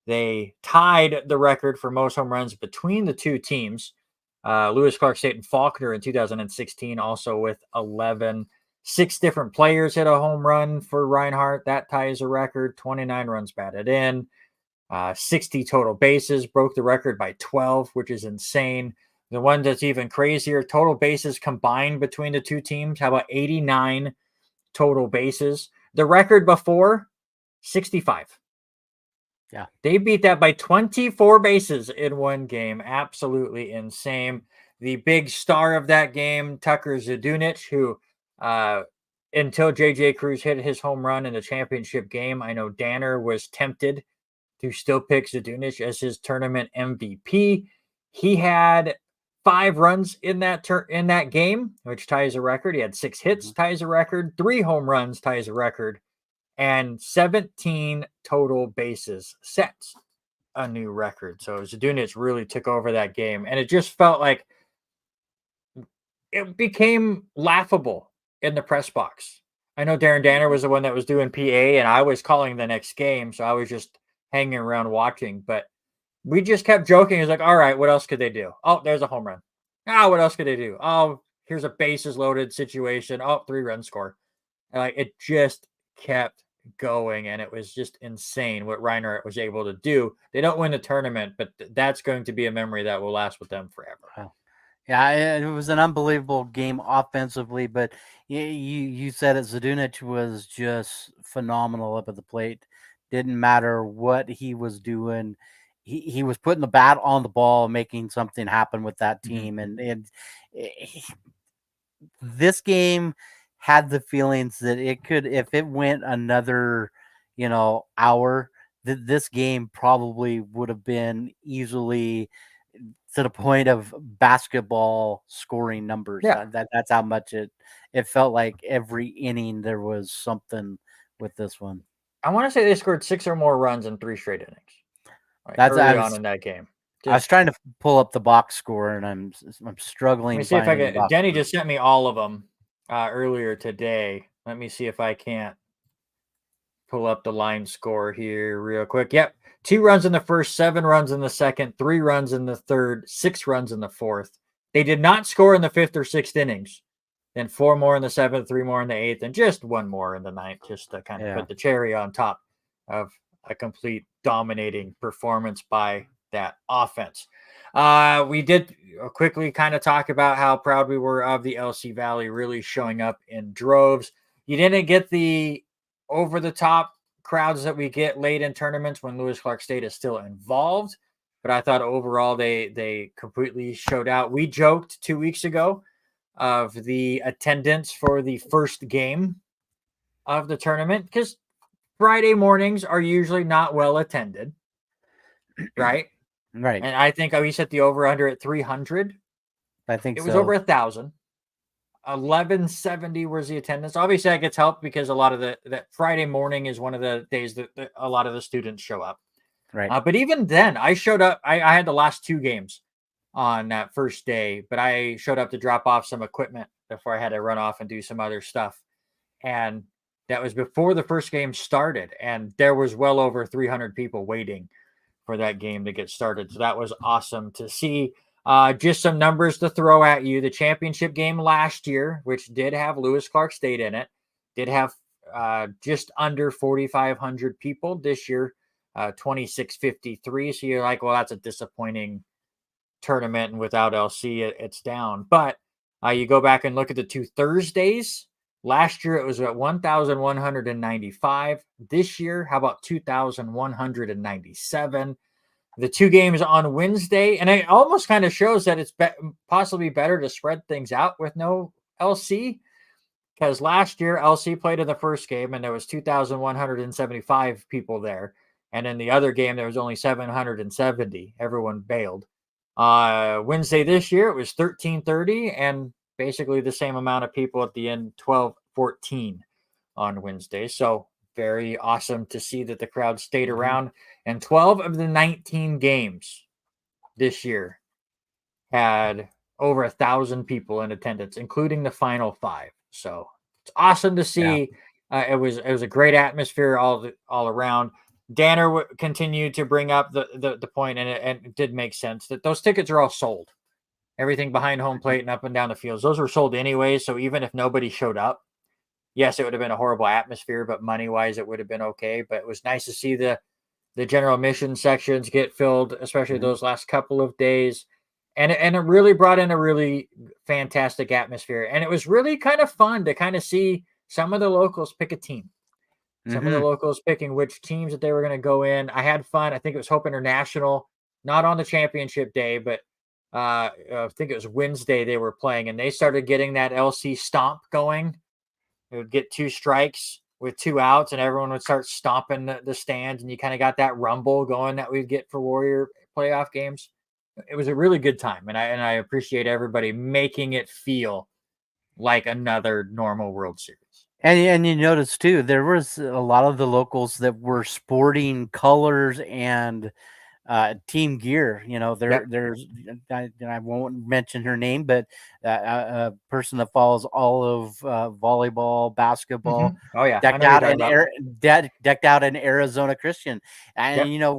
They tied the record for most home runs between the two teams. Lewis Clark State and Faulkner in 2016, also with 11. 6 different players hit a home run for Reinhardt. That ties a record. 29 runs batted in. 60 total bases, broke the record by 12, which is insane. The one that's even crazier, total bases combined between the two teams. How about 89 total bases? The record before, 65. Yeah. They beat that by 24 bases in one game. Absolutely insane. The big star of that game, Tucker Zadunich, who until JJ Cruz hit his home run in the championship game, I know Danner was tempted to still pick Zadunich as his tournament MVP. He had 5 runs in that game, which ties a record. He had 6 hits, ties a record, 3 home runs, ties a record, and 17 total bases sets a new record. So Zadunich really took over that game, and it just felt like it became laughable in the press box. I know Darren Danner was the one that was doing PA, and I was calling the next game, so I was just hanging around watching. But we just kept joking. It's like, all right, what else could they do? Oh, there's a home run. What else could they do? Oh, here's a bases loaded situation. Oh, 3-run score. And like it just kept going, and it was just insane what Reinhardt was able to do. They don't win the tournament, but that's going to be a memory that will last with them forever. Wow. Yeah, it was an unbelievable game offensively, but you said it. Zadunic was just phenomenal up at the plate. Didn't matter what he was doing. He was putting the bat on the ball, making something happen with that Mhm. team. And this game had the feelings that it could, if it went another, hour, that this game probably would have been easily to the point of basketball scoring numbers. Yeah. That's how much it felt like every inning there was something with this one. I want to say they scored 6 or more runs in 3 straight innings, like That's early on in that game. I was Just trying to pull up the box score, and I'm let me struggling see if I finding the can. box Denny score. just sent me all of them earlier today. Let me see if I can't pull up the line score here real quick. Yep. 2 runs in the first, 7 runs in the second, 3 runs in the third, 6 runs in the fourth. They did not score in the 5th or 6th innings. Then 4 more in the 7th, 3 more in the 8th, and just 1 more in the ninth, just to kind of Yeah. put the cherry on top of a complete dominating performance by that offense. We did quickly kind of talk about how proud we were of the LC Valley really showing up in droves. You didn't get the over the top crowds that we get late in tournaments when Lewis Clark State is still involved, but I thought overall they completely showed out. We joked 2 weeks ago of the attendance for the first game of the tournament because Friday mornings are usually not well attended, right? Right. And I think we set the over under at 300. I think It was over so. 1,000. 1170 was the attendance. Obviously, that gets helped because a lot of that Friday morning is one of the days that a lot of the students show up. Right. But even then, I showed up. I had the last 2 games on that first day, but I showed up to drop off some equipment before I had to run off and do some other stuff. And that was before the first game started. And there was well over 300 people waiting for that game to get started. So that was awesome to see. Just some numbers to throw at you. The championship game last year, which did have Lewis Clark State in it, did have just under 4,500 people. This year, 2,653. So you're like, well, that's a disappointing tournament, and without LC, it's down. But you go back and look at the 2 Thursdays. Last year, it was at 1,195. This year, how about 2,197? The 2 games on Wednesday, and it almost kind of shows that it's possibly better to spread things out with no LC, because last year LC played in the first game and there was 2,175 people there, and in the other game there was only 770. Everyone bailed. Wednesday this year it was 1330 and basically the same amount of people at the end, 1214 on Wednesday. So very awesome to see that the crowd stayed around. And 12 of the 19 games this year had over 1,000 people in attendance, including the final 5. So it's awesome to Yeah. see. It was a great atmosphere all around. Danner continued to bring up the point, and it did make sense that those tickets are all sold. Everything behind home plate and up and down the fields, those were sold anyway. So even if nobody showed up, yes, it would have been a horrible atmosphere, but money wise, it would have been okay. But it was nice to see the general admission sections get filled, especially those last couple of days. And it really brought in a really fantastic atmosphere. And it was really kind of fun to kind of see some of the locals pick a team. Some of the locals picking which teams that they were going to go in. I had fun. I think it was Hope International, not on the championship day, but I think it was Wednesday they were playing, and they started getting that LC stomp going. It would get 2 strikes with 2 outs, and everyone would start stomping the stands, and you kind of got that rumble going that we'd get for Warrior playoff games. It was a really good time, and I appreciate everybody making it feel like another normal World Series. And you notice too, there was a lot of the locals that were sporting colors and team gear. Yep. There's I won't mention her name, but a person that follows all of volleyball, basketball, Oh yeah, I decked know who you're out talking in about. decked out in Arizona Christian, and Yep.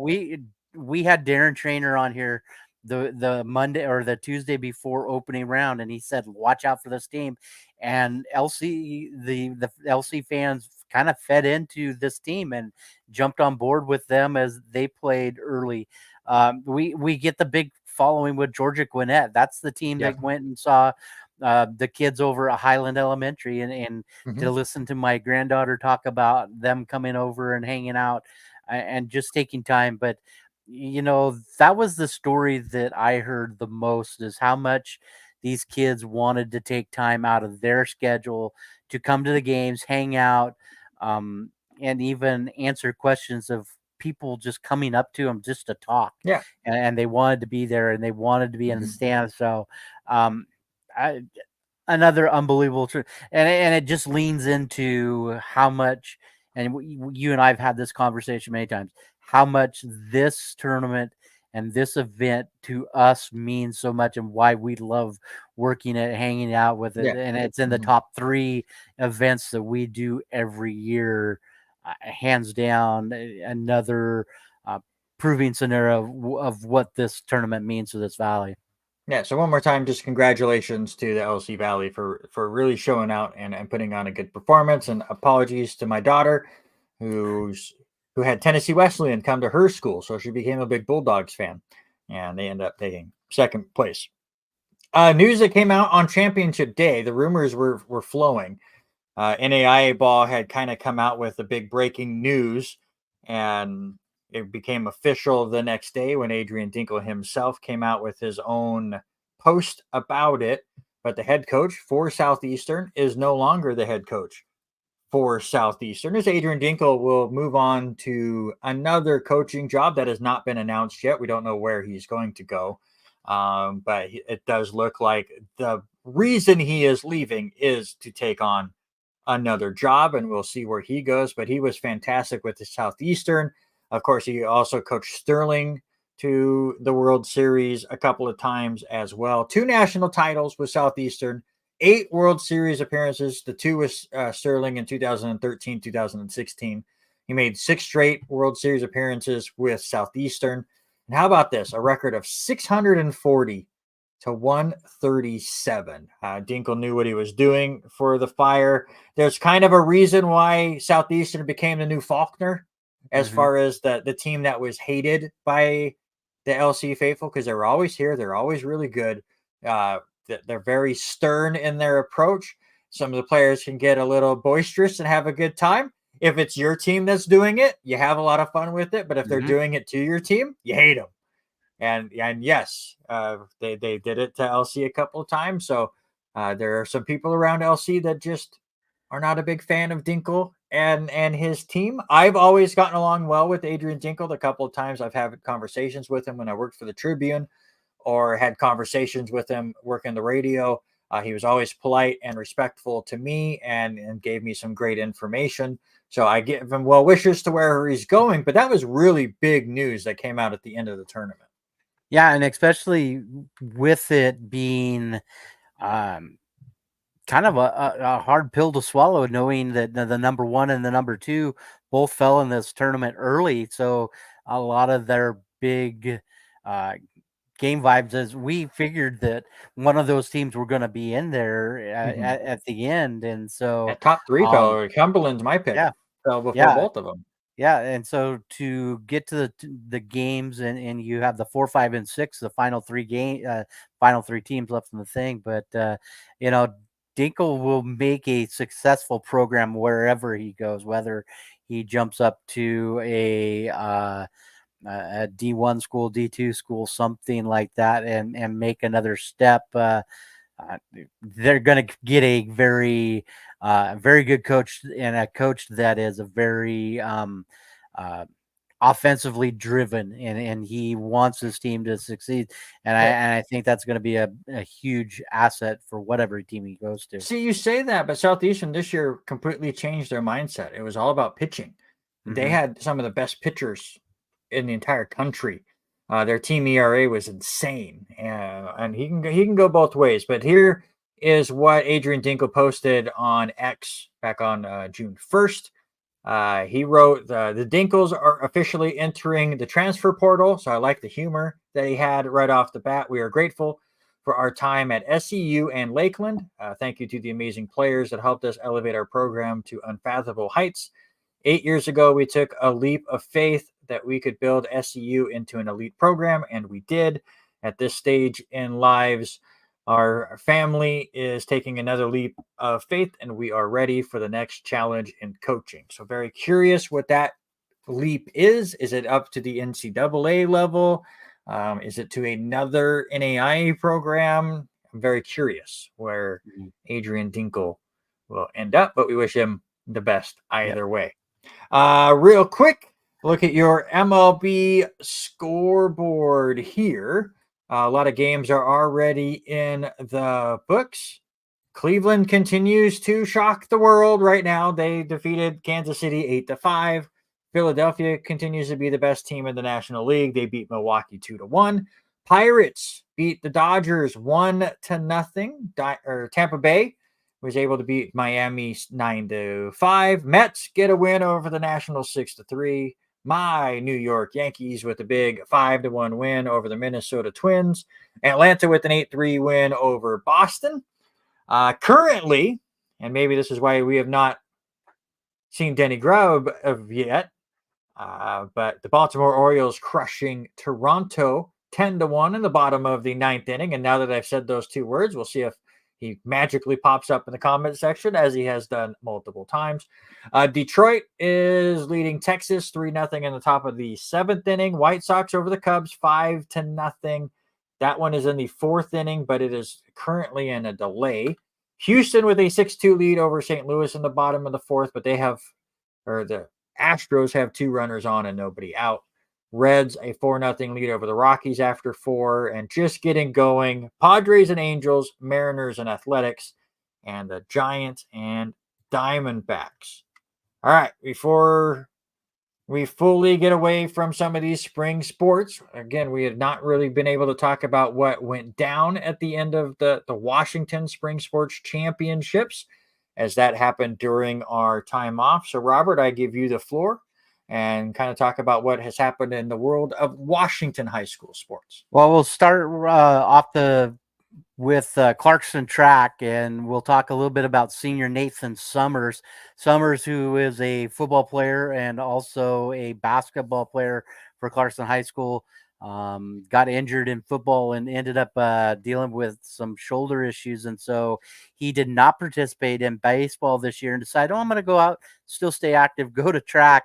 we had Darren Trainer on here the Monday or the Tuesday before opening round, and he said, "Watch out for this team." And the LC fans kind of fed into this team and jumped on board with them as they played early. We get the big following with Georgia Gwinnett. That's the team Yeah. that went and saw the kids over at Highland Elementary, and Mhm. to listen to my granddaughter talk about them coming over and hanging out and just taking time. But that was the story that I heard the most, is how much these kids wanted to take time out of their schedule to come to the games, hang out, and even answer questions of people just coming up to them just to talk. Yeah. And they wanted to be there, and they wanted to be in the Mhm. stands. So, I another unbelievable truth, and it just leans into how much, and you and I've had this conversation many times, how much this tournament and this event to us means so much, and why we love working it, hanging out with it, Yeah. and it's in the Mhm. top 3 events that we do every year, hands down. Another proving scenario of what this tournament means to this valley. Yeah, so one more time, just congratulations to the LC Valley for really showing out and putting on a good performance. And apologies to my daughter, who had Tennessee Wesleyan come to her school, so she became a big Bulldogs fan, and they end up taking second place. News that came out on championship day, the rumors were flowing. NAIA ball had kind of come out with the big breaking news, and it became official the next day when Adrian Dinkle himself came out with his own post about it. But the head coach for Southeastern is no longer the head coach for Southeastern, as Adrian Dinkle will move on to another coaching job that has not been announced yet. We don't know where he's going to go. But it does look like the reason he is leaving is to take on another job, and we'll see where he goes. But he was fantastic with the Southeastern. Of course, he also coached Sterling to the World Series a couple of times as well. 2 national titles with Southeastern, 8 World Series appearances. The 2 with Sterling in 2013, 2016. He made 6 straight World Series appearances with Southeastern. And how about this? A record of 640 to 137. Dinkle knew what he was doing for the Fire. There's kind of a reason why Southeastern became the new Faulkner, as Mm-hmm. far as the team that was hated by the LC faithful, because they were always here. They're always really good. They're very stern in their approach. Some of the players can get a little boisterous and have a good time. If it's your team that's doing it, you have a lot of fun with it. But if they're Mm-hmm. doing it to your team, you hate them. And yes, they did it to LC a couple of times. So there are some people around LC that just are not a big fan of Dinkle and his team. I've always gotten along well with Adrian Dinkle. The couple of times I've had conversations with him when I worked for the Tribune, or had conversations with him working the radio. He was always polite and respectful to me, and gave me some great information. So I give him well wishes to wherever he's going. But that was really big news that came out at the end of the tournament. Yeah, and especially with it being um, kind of a hard pill to swallow, knowing that the number 1 and the number 2 both fell in this tournament early. So a lot of their big uh, game vibes, as we figured that one of those teams were going to be in there Mm-hmm. at the end. And so, At top 3 um, fell. Cumberland's my pick. yeah, Fell before yeah. both of them. Yeah, and so to get to the games, and you have the 4, 5, and 6, the final 3 teams left in the thing. But you know, Dinkle will make a successful program wherever he goes, whether he jumps up to a D1 school, D2 school, something like that, and make another step. They're going to get a very good coach, and a coach that is a very uh, offensively driven, and he wants his team to succeed. And Yeah. I think that's going to be a huge asset for whatever team he goes to. See, you say that, but Southeastern this year completely changed their mindset. It was all about pitching. They Mm-hmm. had some of the best pitchers in the entire country. Their team ERA was insane, and he can go both ways. But here is what Adrian Dinkle posted on X back on June 1st. He wrote, the Dinkles are officially entering the transfer portal. So I like the humor that he had right off the bat. We are grateful for our time at SEU and Lakeland. Thank you to the amazing players that helped us elevate our program to unfathomable heights. 8 years ago, we took a leap of faith that we could build SEU into an elite program, and we did. at this stage in lives, our family is taking another leap of faith, and we are ready for the next challenge in coaching. So, very curious what that leap is. Is it up to the NCAA level? Is it to another NAIA program? I'm very curious where Adrian Dinkle will end up, but we wish him the best either way. Real quick, look at your MLB scoreboard here. A lot of games are already in the books. Cleveland continues to shock the world right now. They defeated Kansas City 8-5. Philadelphia continues to be the best team in the National League. They beat Milwaukee 2-1. Pirates beat the Dodgers 1-0. Tampa Bay was able to beat Miami 9-5. Mets get a win over the Nationals 6-3. My New York Yankees with a big 5-1 win over the Minnesota Twins. Atlanta with an 8-3 win over Boston. Currently, and maybe this is why we have not seen Denny Grub yet, but the Baltimore Orioles crushing Toronto 10-1 in the bottom of the ninth inning. And now that I've said those two words, we'll see if he magically pops up in the comment section, as he has done multiple times. Detroit is leading Texas 3-0 in the top of the seventh inning. White Sox over the Cubs 5-0. That one is in the fourth inning, but it is currently in a delay. Houston with a 6-2 lead over St. Louis in the bottom of the fourth, but the Astros have 2 runners on and nobody out. Reds a 4-0 lead over the Rockies after 4, and just getting going. Padres and Angels, Mariners and Athletics, and the Giants and Diamondbacks. All right, before we fully get away from some of these spring sports, again, we have not really been able to talk about what went down at the end of the Washington Spring Sports Championships, as that happened during our time off. So, Robert, I give you the floor and kind of talk about what has happened in the world of Washington high school sports. Well, we'll start with Clarkston track, and we'll talk a little bit about senior Nathan Summers, who is a football player and also a basketball player for Clarkston High School. Got injured in football and ended up dealing with some shoulder issues, and so he did not participate in baseball this year and decided, I'm going to go out, still stay active, go to track.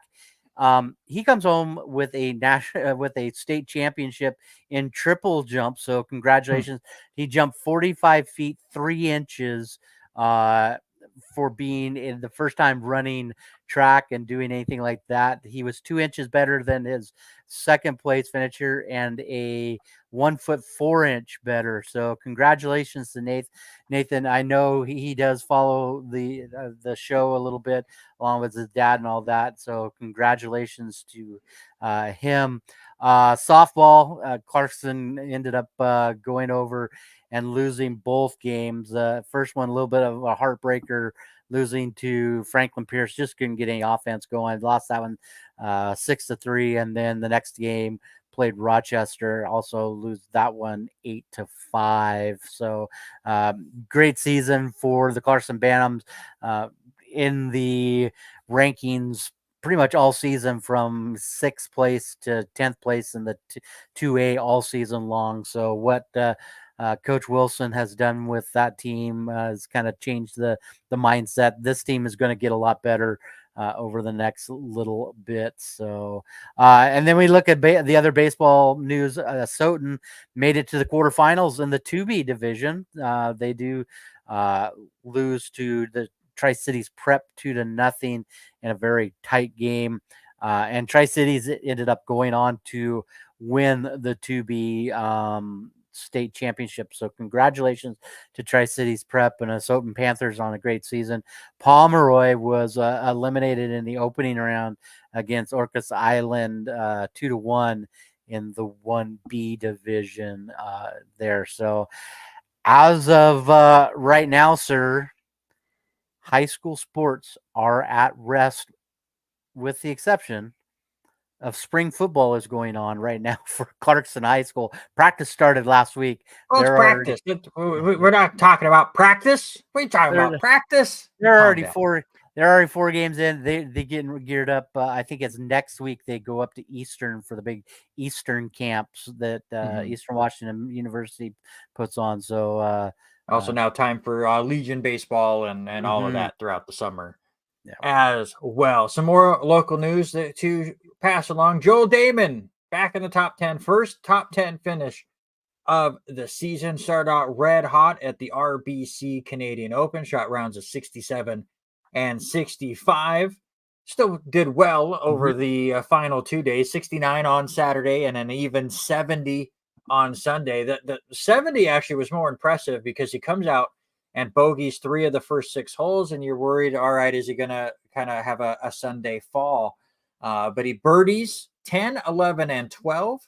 He comes home with a state championship in triple jump. So congratulations. He jumped 45 feet, 3 inches, for being in the first time running track and doing anything like that. He was 2 inches better than his second place finisher and a 1 foot 4 inch better. So congratulations to Nathan. I know he does follow the show a little bit along with his dad and all that. So congratulations to him. Softball, Clarkson ended up going over and losing both games. First one, a little bit of a heartbreaker, losing to Franklin Pierce. Just couldn't get any offense going. Lost that one 6-3. And then the next game played Rochester, also lose that one 8-5. So great season for the Clarkson Bantams in the rankings pretty much all season, from 6th place to 10th place in the 2A all season long. So what Coach Wilson has done with that team has kind of changed the mindset. This team is going to get a lot better over the next little bit. So, and then we look at the other baseball news. Soton made it to the quarterfinals in the 2B division. They do lose to the Tri-Cities Prep 2-0 in a very tight game. And Tri-Cities ended up going on to win the 2B state championship. So congratulations to Tri-Cities Prep and Soton Panthers on a great season. Pomeroy was eliminated in the opening round against Orcas Island 2-1 in the 1B division there. So as of right now, sir, high school sports are at rest, with the exception of spring football is going on right now for Clarkson High School. Practice started last week. Well, it's practice. We're not talking about practice. We're talking about practice. There are already they're already 4 games in. They getting geared up. I think it's next week they go up to Eastern for the big Eastern camps that Eastern Washington University puts on. So Also now time for Legion baseball and all of mhm. that throughout the summer Yeah. as well. Some more local news to pass along. Joel Damon back in the top 10, first top 10 finish of the season. Started out red hot at the RBC Canadian Open, shot rounds of 67 and 65. Still did well over the final 2 days, 69 on Saturday and an even 70 on Sunday. The 70 actually was more impressive because he comes out and bogeys 3 of the first 6 holes, and you're worried, all right, is he going to kind of have a Sunday fall? But he birdies 10, 11, and 12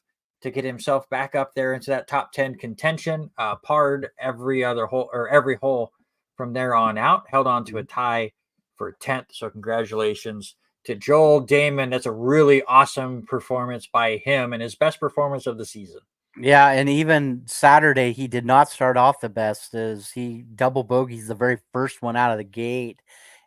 to get himself back up there into that top 10 contention. Parred every other hole or every hole from there on out, held on to a tie for 10th. So congratulations to Joel Damon. That's a really awesome performance by him and his best performance of the season. Yeah, and even Saturday he did not start off the best as he double bogeys the very first one out of the gate,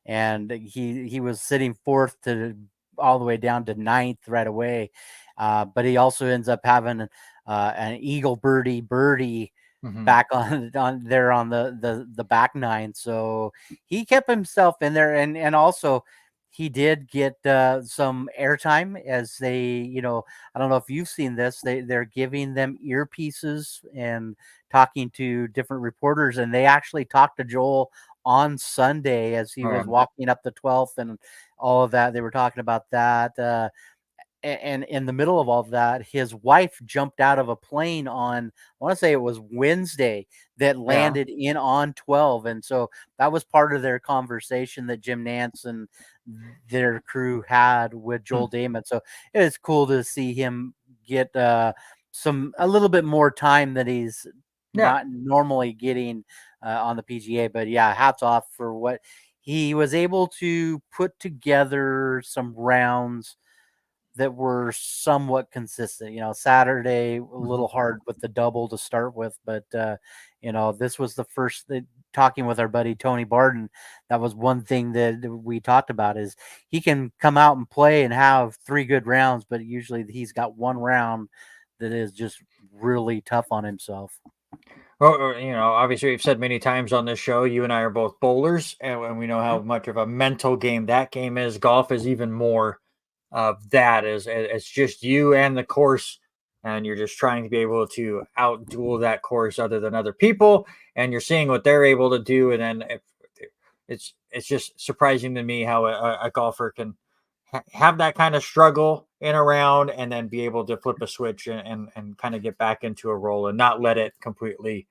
and he was sitting fourth to all the way down to ninth right away. But he also ends up having an eagle birdie back on there on the back nine. So he kept himself in there, and also he did get some airtime as they, I don't know if you've seen this. They're giving them earpieces and talking to different reporters, and they actually talked to Joel on Sunday as he was walking up the 12th and all of that. They were talking about that. And in the middle of all of that, his wife jumped out of a plane on, I want to say it was Wednesday, that landed in on 12. And so that was part of their conversation that Jim Nance and their crew had with Joel Damon. So it was cool to see him get a little bit more time that he's not normally getting on the PGA. But yeah, hats off for what he was able to put together, some rounds that were somewhat consistent. Saturday a little hard with the double to start with, but this was the first. Talking with our buddy Tony Barden, that was one thing that we talked about, is he can come out and play and have 3 good rounds, but usually he's got one round that is just really tough on himself. Well, obviously we've said many times on this show, you and I are both bowlers, and we know how much of a mental game that game is. Golf is even more of that. It's just you and the course, and you're just trying to be able to outduel that course other than other people, and you're seeing what they're able to do. And then it's just surprising to me how a golfer can have that kind of struggle in a round and then be able to flip a switch and kind of get back into a roll and not let it completely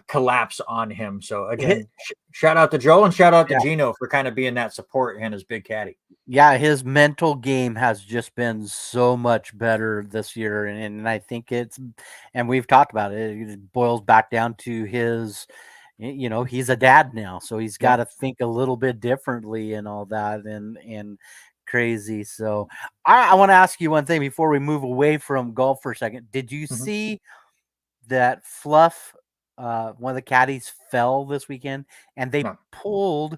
collapse on him. So again, shout out to Joel and shout out to Gino for kind of being that support and his big caddy. Yeah, his mental game has just been so much better this year, and I think and we've talked about it. It boils back down to his, he's a dad now, so he's got to think a little bit differently and all that, and crazy. So I want to ask you one thing before we move away from golf for a second. Did you see that Fluff, one of the caddies, fell this weekend, and they pulled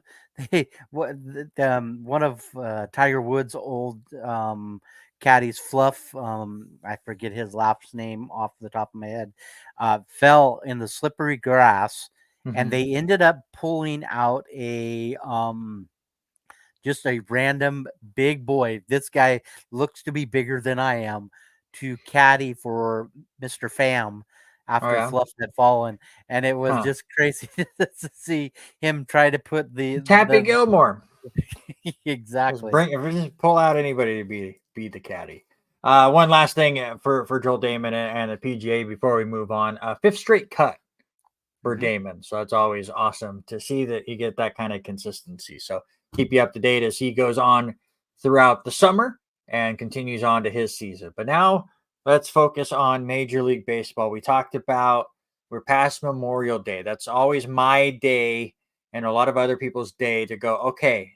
one of Tiger Woods' old caddies, Fluff. I forget his last name off the top of my head. Fell in the slippery grass, and they ended up pulling out just a random big boy. This guy looks to be bigger than I am, to caddy for Mr. Pham after Fluff had fallen, and it was just crazy to see him try to put Happy Gilmore. Exactly. Just pull out anybody to be the caddy. One last thing for Joel Damon and the PGA before we move on. 5th straight cut for Damon, so it's always awesome to see that you get that kind of consistency. So keep you up to date as he goes on throughout the summer and continues on to his season. But now let's focus on Major League Baseball. We talked about we're past Memorial Day. That's always my day and a lot of other people's day to go, okay,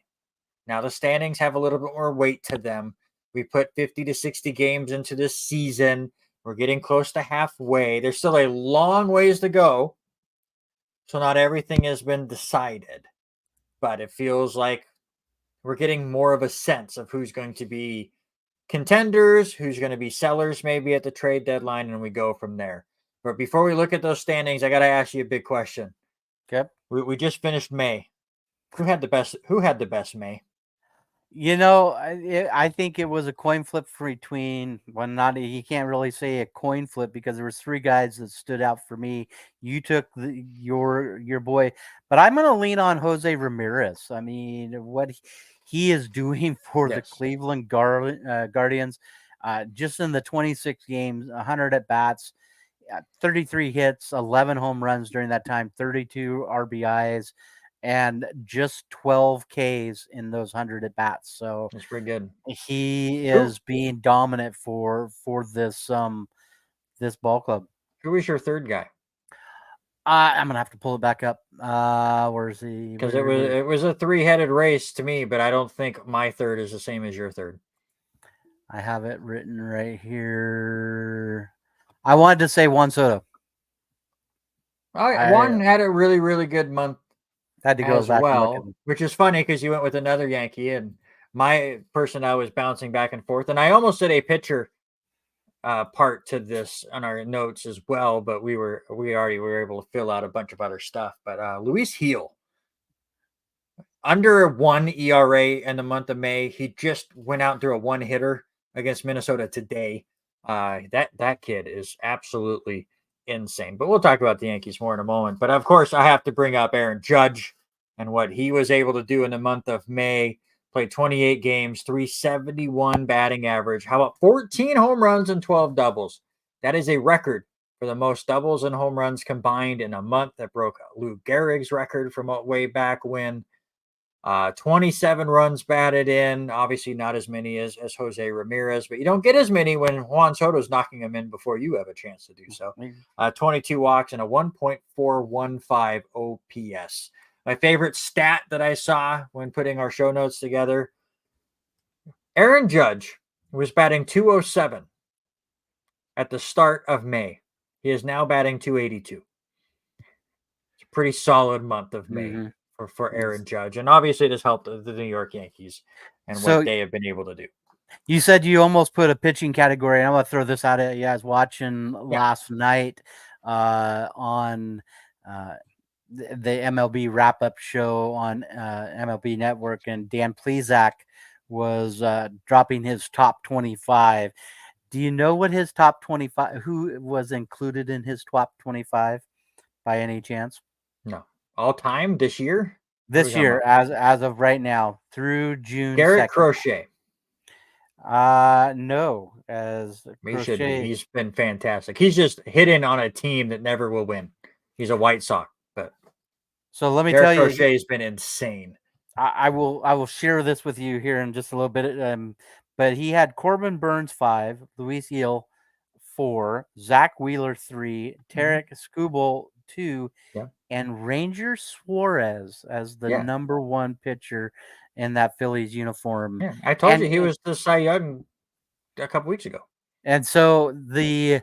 now the standings have a little bit more weight to them. We put 50 to 60 games into this season. We're getting close to halfway. There's still a long ways to go. So not everything has been decided, but it feels like we're getting more of a sense of who's going to be contenders, who's going to be sellers maybe at the trade deadline, and we go from there. But before we look at those standings, I got to ask you a big question. Okay. We just finished May. Who had the best May? You know, I think it was a coin flip between not you can't really say a coin flip because there was three guys that stood out for me. You took your boy, but I'm going to lean on Jose Ramirez. I mean, what he is doing for the Cleveland Guardians, just in the 26 games, 100 at bats, 33 hits, 11 home runs during that time, 32 RBIs, and just 12 Ks in those 100 at bats. So that's pretty good. He is being dominant for this this ball club. Who was your third guy? I'm gonna have to pull it back up. Where's he? Because it was a 3-headed race to me, but I don't think my third is the same as your third. I have it written right here. I wanted to say Juan Soto. Juan had a really, really good month. Had to go as back well, which is funny because you went with another Yankee, and my personnel was bouncing back and forth. And I almost did a pitcher part to this on our notes as well, but we already were able to fill out a bunch of other stuff. But Luis Gil, under a 1 ERA in the month of May, he just went out and threw a 1-hitter against Minnesota today. That kid is absolutely insane. But we'll talk about the Yankees more in a moment. But of course, I have to bring up Aaron Judge and what he was able to do in the month of May. Played 28 games, 371 batting average. How about 14 home runs and 12 doubles? That is a record for the most doubles and home runs combined in a month. That broke Lou Gehrig's record from way back when. 27 runs batted in, obviously not as many as Jose Ramirez, but you don't get as many when Juan Soto's knocking them in before you have a chance to do so. 22 walks and a 1.415 OPS. My favorite stat that I saw when putting our show notes together, Aaron Judge was batting 207 at the start of May. He is now batting 282. It's a pretty solid month of May. Mm-hmm. For Aaron Judge, and obviously it has helped the New York Yankees and what they have been able to do. You said you almost put a pitching category, and I'm going to throw this out at you guys watching last night on the MLB wrap-up show on MLB Network, and Dan Plesac was dropping his top 25. Do you know what his top 25, who was included in his top 25 by any chance? No. All time this year? This year, as of right now, through June. Garrett 2nd. Crochet. No, as Crochet. He's been fantastic. He's just hitting on a team that never will win. He's a White Sox, but so let me tell you, Crochet has been insane. I will share this with you here in just a little bit. But he had Corbin Burns 5, Luis Gil 4, Zach Wheeler 3, Tarek Skubal 2. Yeah. And Ranger Suarez as the number one pitcher in that Phillies uniform. Yeah, I told you he was the Cy Young a couple weeks ago. And so the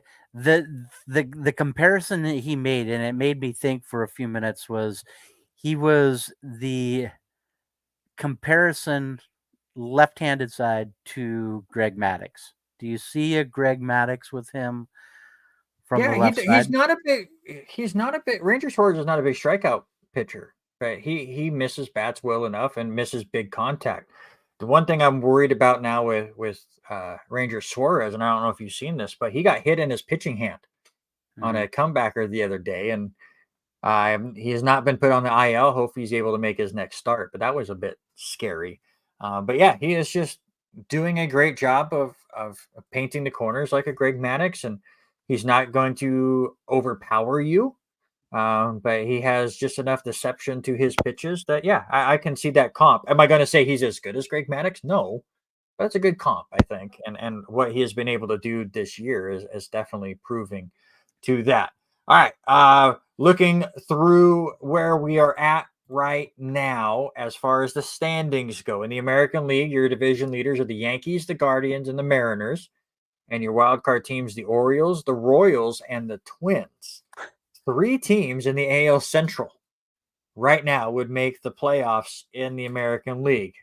comparison that he made, and it made me think for a few minutes, was he was the comparison left-handed side to Greg Maddux. Do you see a Greg Maddux with him? From the left side? He's not a big Ranger Suarez is not a big strikeout pitcher, but he misses bats well enough and misses big contact. The one thing I'm worried about now with Ranger Suarez, and I don't know if you've seen this, but he got hit in his pitching hand on a comebacker the other day, and he has not been put on the IL. Hope he's able to make his next start, but that was a bit scary. But yeah, he is just doing a great job of painting the corners like a Greg Maddux, and he's not going to overpower you, but he has just enough deception to his pitches that, I can see that comp. Am I going to say he's as good as Greg Maddux? No, but it's a good comp, I think. And what he has been able to do this year is definitely proving to that. All right, looking through where we are at right now as far as the standings go. In the American League, your division leaders are the Yankees, the Guardians, and the Mariners. And your wild card teams, the Orioles, the Royals, and the Twins. 3 teams in the AL Central right now would make the playoffs in the American League.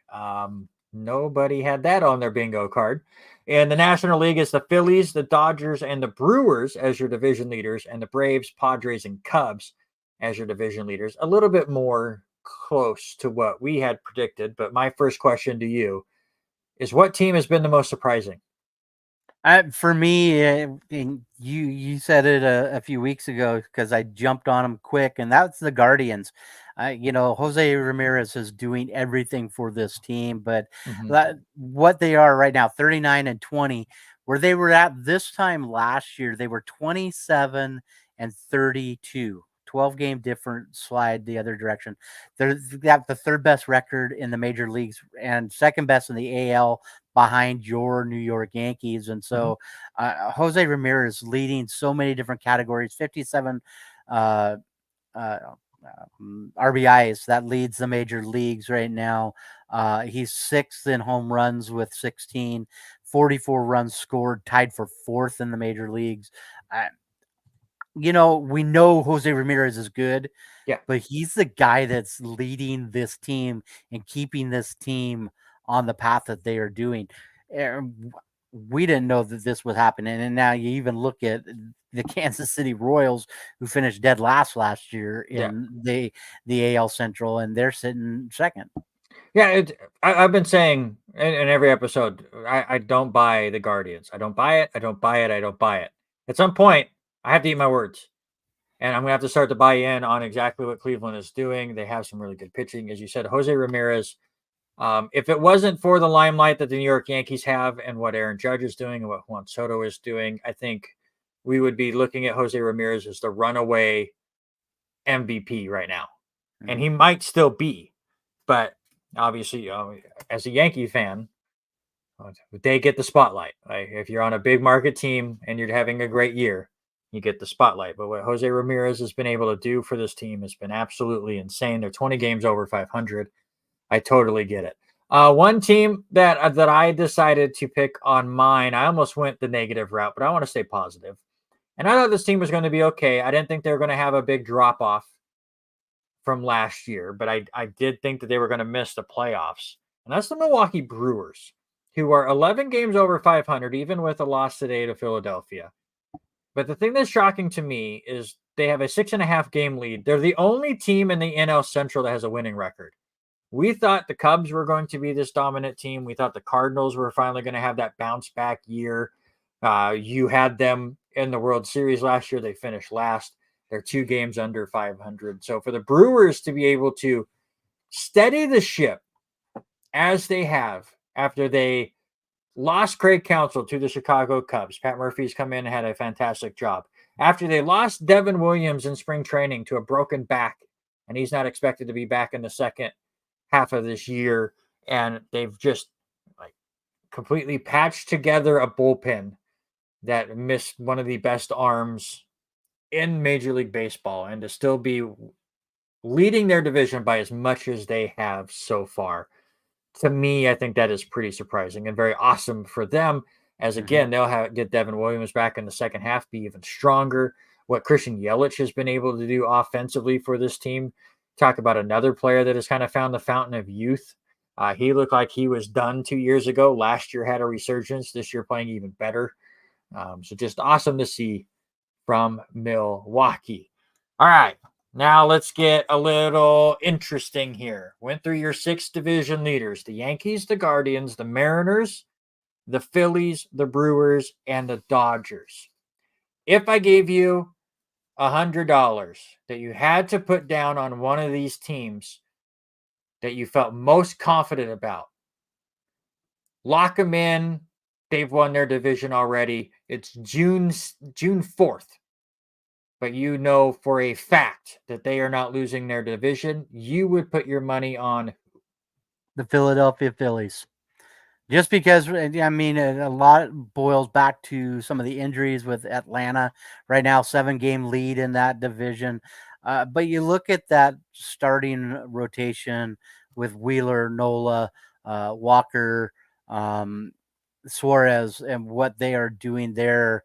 Nobody had that on their bingo card. In the National League, it's the Phillies, the Dodgers, and the Brewers as your division leaders, and the Braves, Padres, and Cubs as your division leaders. A little bit more close to what we had predicted. But my first question to you is, what team has been the most surprising? For me, you said it a few weeks ago because I jumped on them quick, and that's the Guardians. Jose Ramirez is doing everything for this team, but Mm-hmm. what they are right now, 39-20, where they were at this time last year, they were 27-32. 12-game different slide the other direction. They're got the third best record in the major leagues and second best in the AL behind your New York Yankees. And so Jose Ramirez leading so many different categories, 57 uh, uh, RBIs that leads the major leagues right now. He's sixth in home runs with 16, 44 runs scored, tied for fourth in the major leagues. We know Jose Ramirez is good, Yeah. but he's the guy that's leading this team and keeping this team on the path that they are doing. We didn't know that this was happening, and now you even look at the Kansas City Royals, who finished dead last year in the AL Central, and they're sitting second. Yeah, I've been saying in every episode, I don't buy the Guardians. I don't buy it. I don't buy it. I don't buy it. At some point, I have to eat my words. And I'm going to have to start to buy in on exactly what Cleveland is doing. They have some really good pitching. As you said, Jose Ramirez, if it wasn't for the limelight that the New York Yankees have and what Aaron Judge is doing and what Juan Soto is doing, I think we would be looking at Jose Ramirez as the runaway MVP right now. Mm-hmm. And he might still be. But obviously, as a Yankee fan, they get the spotlight. Like, if you're on a big market team and you're having a great year, you get the spotlight. But what Jose Ramirez has been able to do for this team has been absolutely insane. They're 20 games over 500. I totally get it. One team that I decided to pick on mine, I almost went the negative route, but I want to stay positive. And I thought this team was going to be okay. I didn't think they were going to have a big drop off from last year, but I did think that they were going to miss the playoffs. And that's the Milwaukee Brewers, who are 11 games over 500, even with a loss today to Philadelphia. But the thing that's shocking to me is they have a 6.5 game lead. They're the only team in the NL Central that has a winning record. We thought the Cubs were going to be this dominant team. We thought the Cardinals were finally going to have that bounce back year. You had them in the World Series last year. They finished last. They're 2 games under 500. So for the Brewers to be able to steady the ship as they have after they lost Craig Counsell to the Chicago Cubs. Pat Murphy's come in and had a fantastic job. After they lost Devin Williams in spring training to a broken back, and he's not expected to be back in the second half of this year, and they've just completely patched together a bullpen that missed one of the best arms in Major League Baseball, and to still be leading their division by as much as they have so far. To me, I think that is pretty surprising and very awesome for them, as again, they'll get Devin Williams back in the second half, be even stronger. What Christian Yelich has been able to do offensively for this team. Talk about another player that has kind of found the fountain of youth. He looked like he was done 2 years ago. Last year had a resurgence. This year playing even better. So just awesome to see from Milwaukee. All right. Now let's get a little interesting here. Went through your 6 division leaders: the Yankees, the Guardians, the Mariners, the Phillies, the Brewers, and the Dodgers. If I gave you $100 that you had to put down on one of these teams that you felt most confident about, lock them in. They've won their division already. It's June 4th. But you know for a fact that they are not losing their division. You would put your money on the Philadelphia Phillies. Just because, I mean, a lot boils back to some of the injuries with Atlanta right now, 7-game lead in that division. But you look at that starting rotation with Wheeler, Nola, Walker, Suarez, and what they are doing there.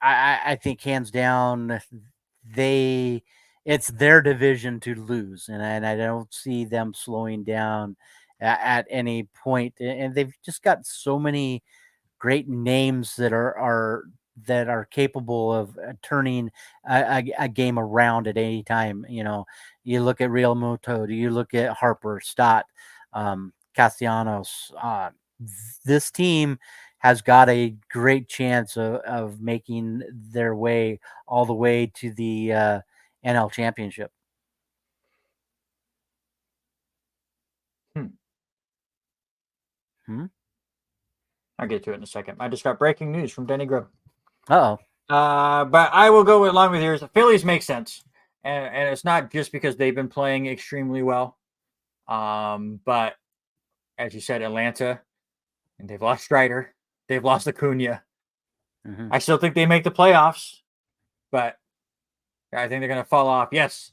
I think hands down, they it's their division to lose, and I don't see them slowing down at any point. And they've just got so many great names that are capable of turning a game around at any time. You know, you look at Real Muto, you look at Harper, Stott, Castellanos. This team has got a great chance of making their way all the way to the NL Championship. Hmm. Hmm? I'll get to it in a second. I just got breaking news from Denny Grubb. Uh-oh. But I will go along with yours. The Phillies make sense, and it's not just because they've been playing extremely well. But as you said, Atlanta, and they've lost Strider, they've lost Acuna. Mm-hmm. I still think they make the playoffs, but I think they're going to fall off. Yes.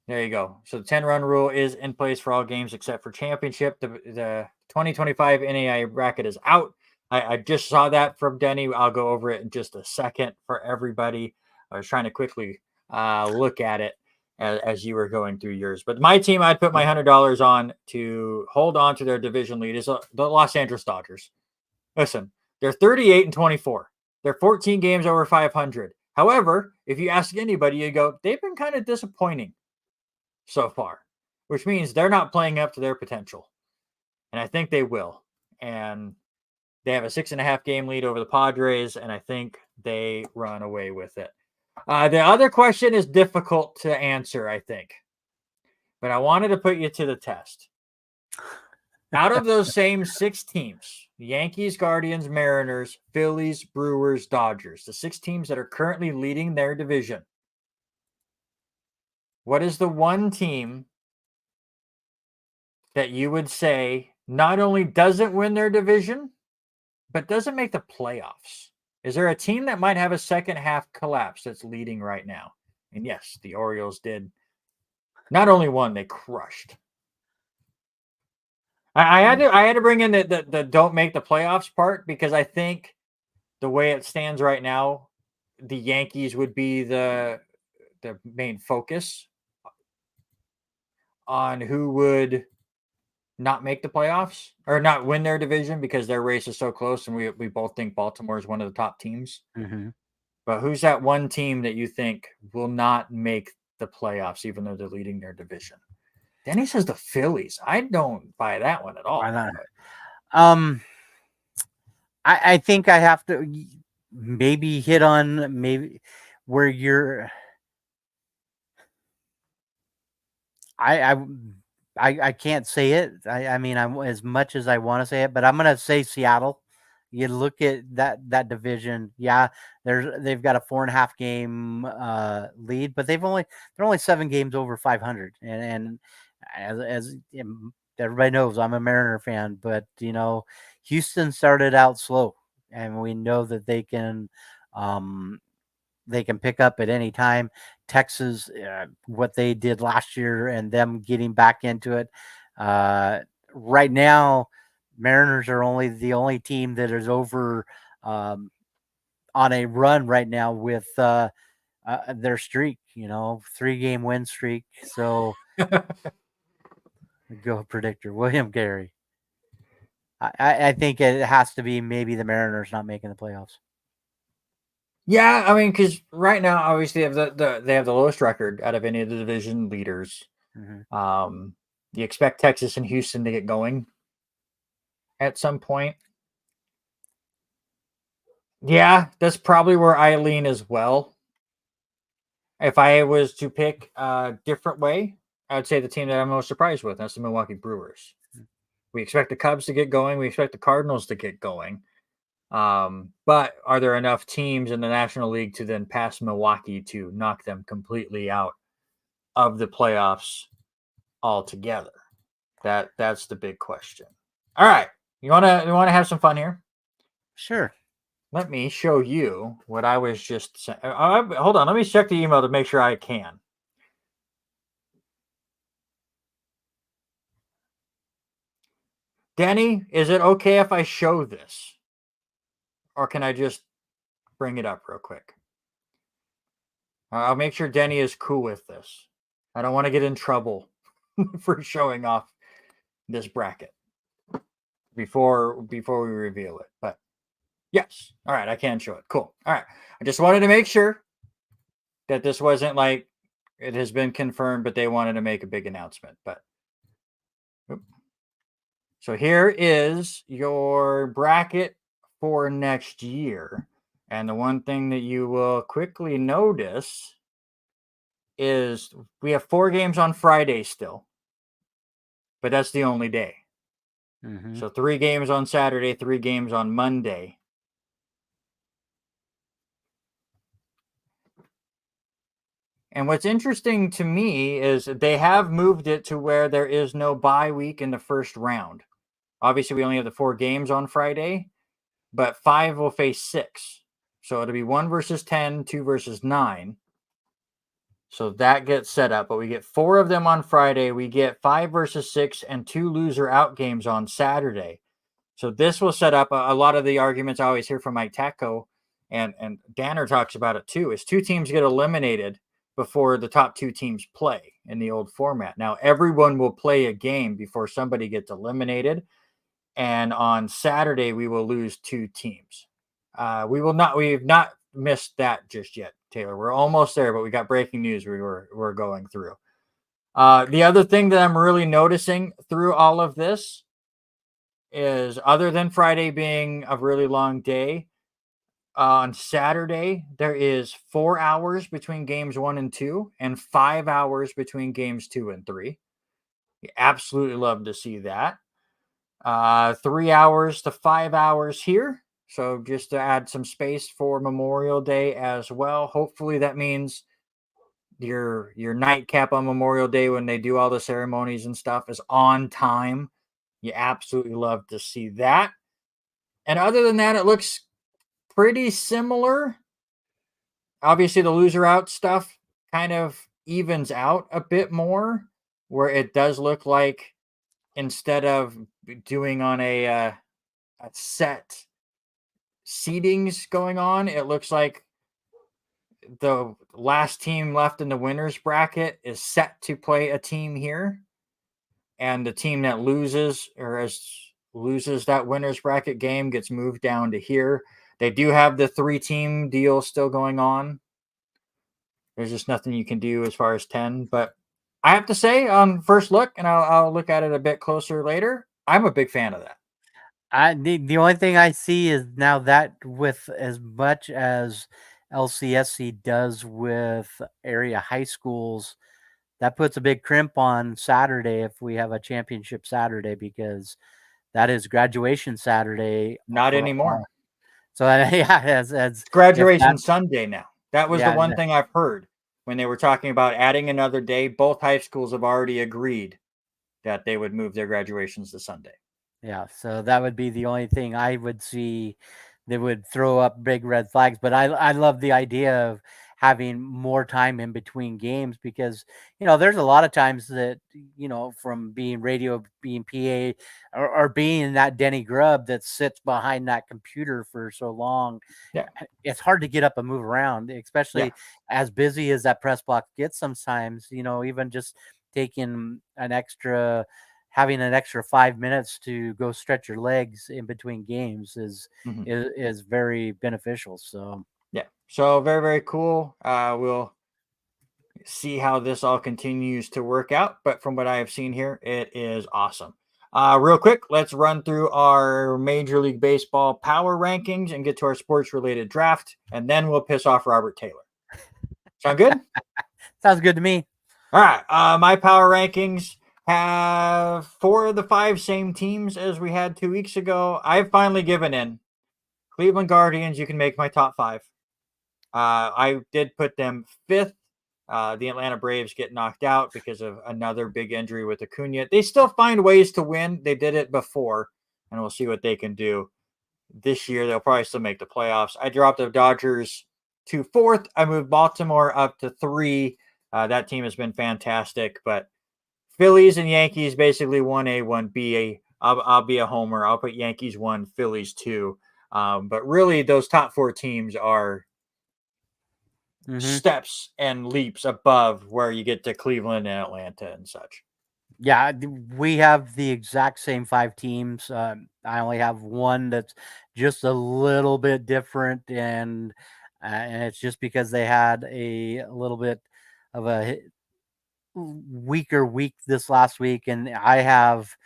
There you go. So the 10-run rule is in place for all games except for championship. The 2025 NAIA bracket is out. I just saw that from Denny. I'll go over it in just a second for everybody. I was trying to quickly look at it as you were going through yours. But my team, I'd put my $100 on to hold on to their division lead is the Los Angeles Dodgers. Listen, they're 38-24. They're 14 games over 500. However, if you ask anybody, you go, they've been kind of disappointing so far, which means they're not playing up to their potential. And I think they will. And they have a 6.5 game lead over the Padres, and I think they run away with it. The other question is difficult to answer, I think. But I wanted to put you to the test. Out of those same 6 teams, Yankees, Guardians, Mariners, Phillies, Brewers, Dodgers, the 6 teams that are currently leading their division, what is the one team that you would say not only doesn't win their division, but doesn't make the playoffs? Is there a team that might have a second half collapse that's leading right now? And yes, the Orioles did. Not only one, they crushed. I had to bring in the don't make the playoffs part because I think the way it stands right now, the Yankees would be the main focus on who would not make the playoffs or not win their division because their race is so close, and we both think Baltimore is one of the top teams. Mm-hmm. But who's that one team that you think will not make the playoffs even though they're leading their division? Denny says the Phillies. I don't buy that one at all. Why not? I think I have to maybe hit on maybe where you're. I can't say it. I mean, I'm as much as I want to say it, but I'm gonna say Seattle. You look at that division. Yeah, they've got a 4.5 game lead, but they're only 7 games over 500. And as everybody knows, I'm a Mariner fan, but you know, Houston started out slow, and we know that they can pick up at any time. Texas, what they did last year and them getting back into it. Right now, Mariners are the only team that is over on a run right now with their streak, 3-game win streak. So go predictor, William Gary. I think it has to be maybe the Mariners not making the playoffs. Yeah, I mean, because right now, obviously, they have the lowest record out of any of the division leaders. Mm-hmm. You expect Texas and Houston to get going at some point. Yeah, that's probably where I lean as well. If I was to pick a different way, I would say the team that I'm most surprised with, that's the Milwaukee Brewers. We expect the Cubs to get going. We expect the Cardinals to get going. But are there enough teams in the National League to then pass Milwaukee to knock them completely out of the playoffs altogether? That's the big question. All right, you wanna have some fun here? Sure. Let me show you what I was just saying. Hold on, let me check the email to make sure I can. Denny, is it okay if I show this? Or can I just bring it up real quick? I'll make sure Denny is cool with this. I don't want to get in trouble for showing off this bracket before we reveal it. But yes, all right, I can show it. Cool. All right, I just wanted to make sure that this wasn't like it has been confirmed, but they wanted to make a big announcement. But so here is your bracket for next year. And the one thing that you will quickly notice is we have 4 games on Friday still, but that's the only day. Mm-hmm. So 3 games on Saturday, 3 games on Monday. And what's interesting to me is they have moved it to where there is no bye week in the first round. Obviously, we only have the 4 games on Friday, but 5 will face 6. So it'll be 1 versus 10, 2 versus 9. So that gets set up, but we get 4 of them on Friday. We get 5 versus 6 and 2 loser out games on Saturday. So this will set up a lot of the arguments I always hear from Mike Tacko, and Danner talks about it too, is 2 teams get eliminated before the top 2 teams play in the old format. Now, everyone will play a game before somebody gets eliminated. And on Saturday, we will lose 2 teams. We've not missed that just yet, Taylor. We're almost there, but we got breaking news we're going through. The other thing that I'm really noticing through all of this is, other than Friday being a really long day, on Saturday, there is 4 hours between games 1 and 2 and 5 hours between games 2 and 3. You absolutely love to see that. 3 hours to 5 hours here. So just to add some space for Memorial Day as well. Hopefully that means your nightcap on Memorial Day, when they do all the ceremonies and stuff, is on time. You absolutely love to see that. And other than that, it looks pretty similar. Obviously, the loser out stuff kind of evens out a bit more, where it does look like, instead of doing on a set seedings going on, it looks like the last team left in the winners bracket is set to play a team here, and the team that loses that winners bracket game gets moved down to here. They do have the 3-team deal still going on. There's just nothing you can do as far as 10, but I have to say, on first look, and I'll look at it a bit closer later, I'm a big fan of that. The only thing I see is now that, with as much as LCSC does with area high schools, that puts a big crimp on Saturday if we have a championship Saturday, because that is graduation Saturday Not for anymore. So yeah, as It's graduation Sunday now. That was the Yeah, one thing I've heard when they were talking about adding another day. Both high schools have already agreed that they would move their graduations to Sunday. yeah. So that would be the only thing I would see that would throw up big red flags. But I love the idea of having more time in between games, because there's a lot of times that from being radio, being PA, or being that Denny Grubb that sits behind that computer for so long. Yeah. It's hard to get up and move around, especially as busy as that press box gets sometimes. Even just taking having an extra 5 minutes to go stretch your legs in between games is very beneficial. So yeah, so very, very cool. We'll see how this all continues to work out, but from what I have seen here, it is awesome. Real quick, let's run through our Major League Baseball power rankings and get to our sports related draft, and then we'll piss off Robert Taylor. Sound good? Sounds good to me. All right. My power rankings have 4 of the 5 same teams as we had 2 weeks ago. I've finally given in. Cleveland Guardians, you can make my top 5. I did put them 5th. The Atlanta Braves get knocked out because of another big injury with Acuna. They still find ways to win. They did it before, and we'll see what they can do this year. They'll probably still make the playoffs. I dropped the Dodgers to 4th. I moved Baltimore up to 3. That team has been fantastic, but Phillies and Yankees basically 1A, 1B. I'll be a homer. I'll put Yankees 1, Phillies 2. But really, those top 4 teams are steps and leaps above where you get to Cleveland and Atlanta and such. Yeah, we have the exact same 5 teams. I only have one that's just a little bit different, and it's just because they had a little bit of a weaker week this last week, and I have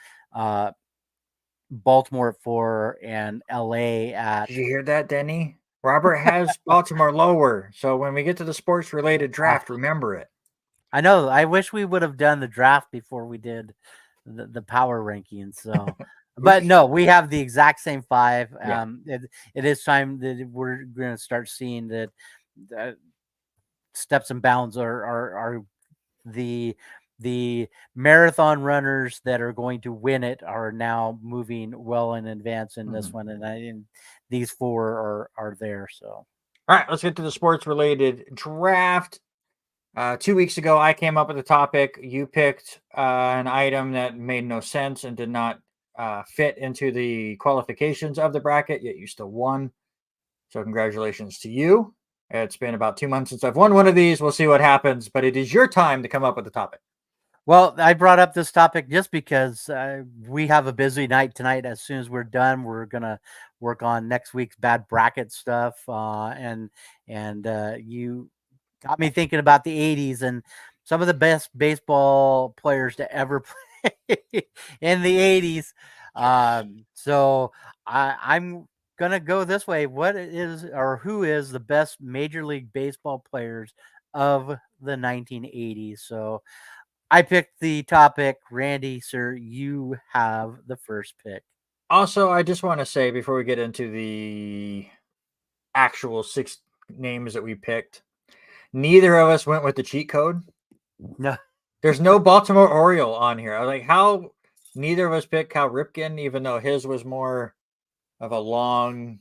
Baltimore at 4 and LA at. Did you hear that, Denny? Robert has Baltimore lower, so when we get to the sports-related draft, remember it. I know. I wish we would have done the draft before we did the power rankings. So, but no, we have the exact same 5. Yeah. It is time that we're going to start seeing that steps and bounds are the marathon runners that are going to win it are now moving well in advance in this one, and these 4 are there. So, all right, let's get to the sports-related draft. 2 weeks ago, I came up with a topic. You picked an item that made no sense and did not fit into the qualifications of the bracket, yet you still won. So congratulations to you. It's been about 2 months since I've won one of these. We'll see what happens, but it is your time to come up with the topic. well, I brought up this topic just because we have a busy night tonight. As soon as we're done, we're gonna work on next week's bad bracket stuff, and you got me thinking about the '80s and some of the best baseball players to ever play in the '80s. So I'm gonna go this way. What is or who is the best Major League Baseball players of the 1980s? So I picked the topic. Randy, sir, you have the first pick. Also, I just want to say before we get into the actual 6 names that we picked, neither of us went with the cheat code. No. There's no Baltimore Oriole on here. I was like, how neither of us picked Cal Ripken, even though his was more of a long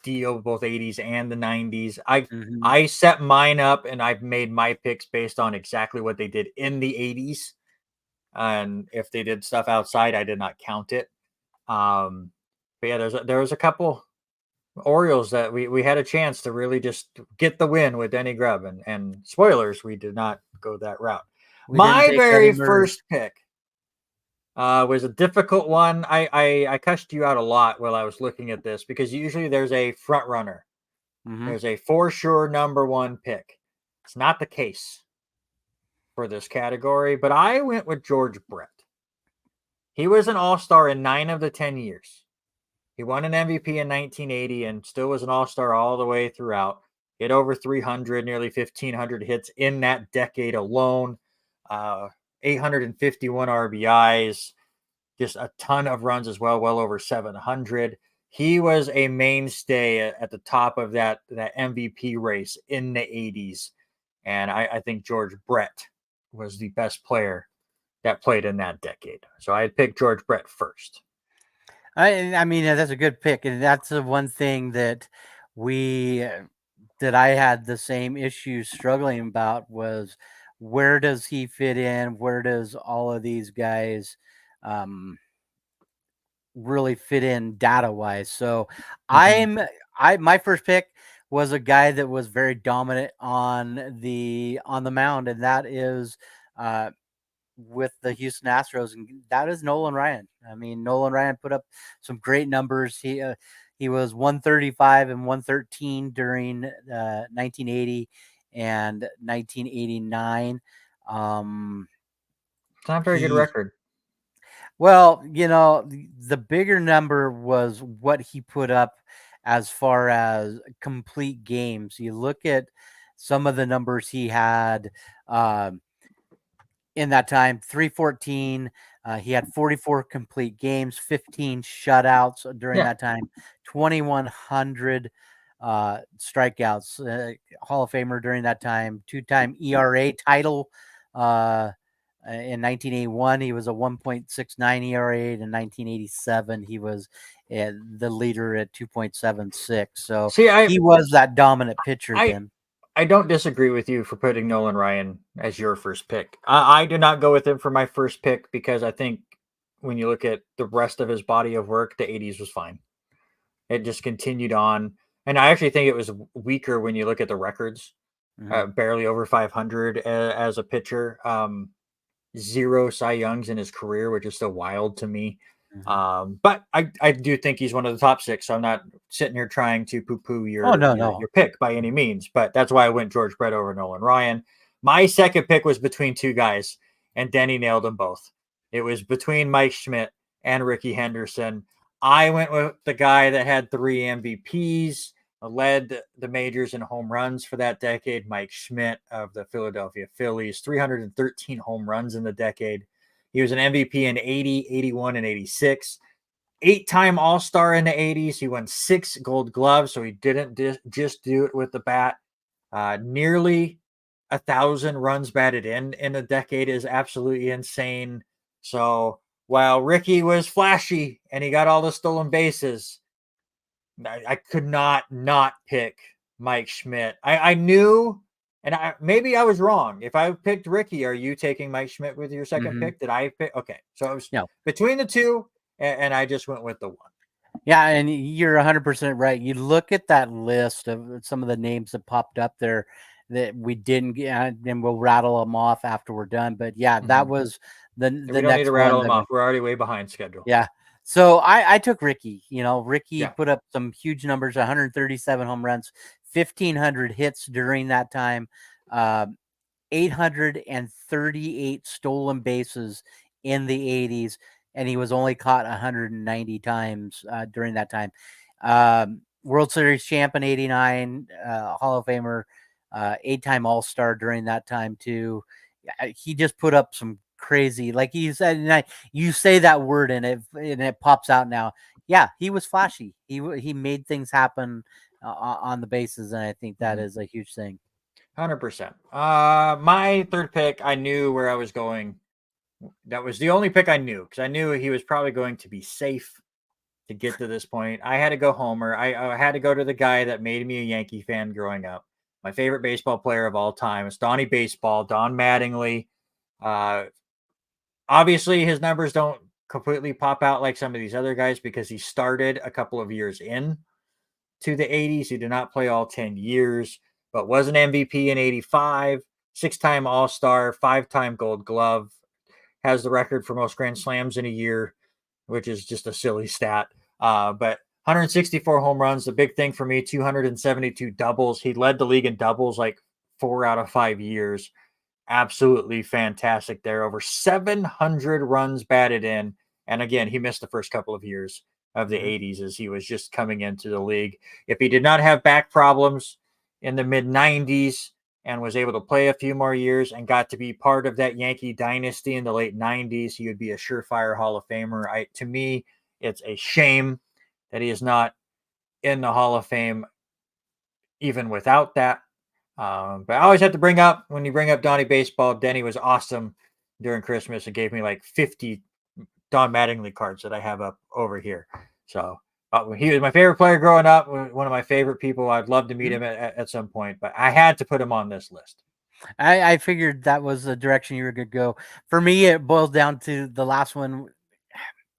deal, both 80s and the 90s. I set mine up and I've made my picks based on exactly what they did in the 80s. And if they did stuff outside, I did not count it. But yeah, there was a couple Orioles that we had a chance to really just get the win with Denny Grubb, and spoilers, we did not go that route. My very first pick was a difficult one. I cussed you out a lot while I was looking at this because usually there's a front runner. There's a for sure number 1 pick. It's not the case for this category, but I went with George Brett. He was an all-star in 9 of the 10 years. He won an MVP in 1980 and still was an all-star all the way throughout. Hit over 300, nearly 1,500 hits in that decade alone. 851 RBIs, just a ton of runs as well, well over 700. He was a mainstay at the top of that MVP race in the 80s. And I think George Brett was the best player that played in that decade. So I had picked George Brett first. I mean, that's a good pick. And that's the one thing that I had the same issues struggling about was where does he fit in? Where does all of these guys really fit in data wise? So my first pick was a guy that was very dominant on the mound, and that is with the Houston Astros, and that is Nolan Ryan. I mean, Nolan Ryan put up some great numbers. He was 135 and 113 during 1980 and 1989. It's not a very good record. Well, the bigger number was what he put up as far as complete games. You look at some of the numbers he had in that time, 314. He had 44 complete games, 15 shutouts during that time, 2,100 strikeouts. Hall of Famer during that time, 2-time ERA title. In 1981, he was a 1.69 ERA. In 1987, he was the leader at 2.76. So he was that dominant pitcher then. I don't disagree with you for putting Nolan Ryan as your first pick. I did not go with him for my first pick because I think when you look at the rest of his body of work, the 80s was fine. It just continued on. And I actually think it was weaker when you look at the records. Mhm. Barely over 500 as a pitcher. 0 Cy Youngs in his career, which is still wild to me. Mhm. But I do think he's one of the top 6. So I'm not sitting here trying to poo-poo Oh, your no, your no. your pick by any means. But that's why I went George Brett over Nolan Ryan. My second pick was between 2 guys, and Denny nailed them both. It was between Mike Schmidt and Ricky Henderson. I went with the guy that had 3 MVPs, led the majors in home runs for that decade, Mike Schmidt of the Philadelphia Phillies, 313 home runs in the decade. He was an MVP in 80, 81, and 86. 8-time All-Star in the 80s. He won 6 Gold Gloves, so he didn't just do it with the bat. Nearly 1,000 runs batted in a decade is absolutely insane. So while Ricky was flashy and he got all the stolen bases, I could not pick Mike Schmidt. I knew, and maybe I was wrong. If I picked Ricky, are you taking Mike Schmidt with your second Mhm. pick? Did I pick? Okay, so it was No. between the two, and I just went with the one. Yeah, and you're 100% right. You look at that list of some of the names that popped up there that we didn't get, and we'll rattle them off after we're done. But yeah, that Mhm. was We the don't need to next one rattle them that off. We're already way behind schedule. yeah. So I took Ricky. Ricky Yeah. put up some huge numbers: 137 home runs, 1,500 hits during that time, uh, 838 stolen bases in the 80s, and he was only caught 190 times during that time. World Series champ in 89, Hall of Famer, 8-time All-Star during that time too. He just put up some crazy, like you said, and you say that word and it pops out now. Yeah, he was flashy. He made things happen on the bases, and I think that is a huge thing. 100%. My third pick, I knew where I was going. That was the only pick I knew because I knew he was probably going to be safe to get to this point. I had to go Homer. I had to go to the guy that made me a Yankee fan growing up. My favorite baseball player of all time is Donnie Baseball, Don Mattingly. Uh, Obviously, his numbers don't completely pop out like some of these other guys because he started a couple of years in to the 80s. He did not play all 10 years, but was an MVP in 85, 6-time All Star, 5-time Gold Glove, has the record for most Grand Slams in a year, which is just a silly stat. But 164 home runs, the big thing for me, 272 doubles. He led the league in doubles like 4 out of 5 years. Absolutely fantastic there. Over 700 runs batted in. And again, he missed the first couple of years of the Mhm. 80s as he was just coming into the league. If he did not have back problems in the mid 90s and was able to play a few more years and got to be part of that Yankee dynasty in the late 90s, he would be a surefire Hall of Famer. To me, it's a shame that he is not in the Hall of Fame even without that. But I always have to bring up when you bring up Donnie Baseball, Denny was awesome during Christmas and gave me like 50 Don Mattingly cards that I have up over here. So he was my favorite player growing up, one of my favorite people. I'd love to meet him at some point, but I had to put him on this list. I figured that was the direction you were going to go. For me, it boils down to the last one.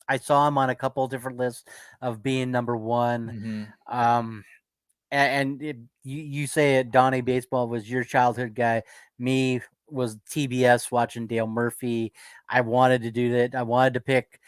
I saw him on a couple of different lists of being number one. Mm-hmm. Um, you say it, Donnie Baseball was your childhood guy. Me was TBS watching Dale Murphy. I wanted to do that. I wanted to pick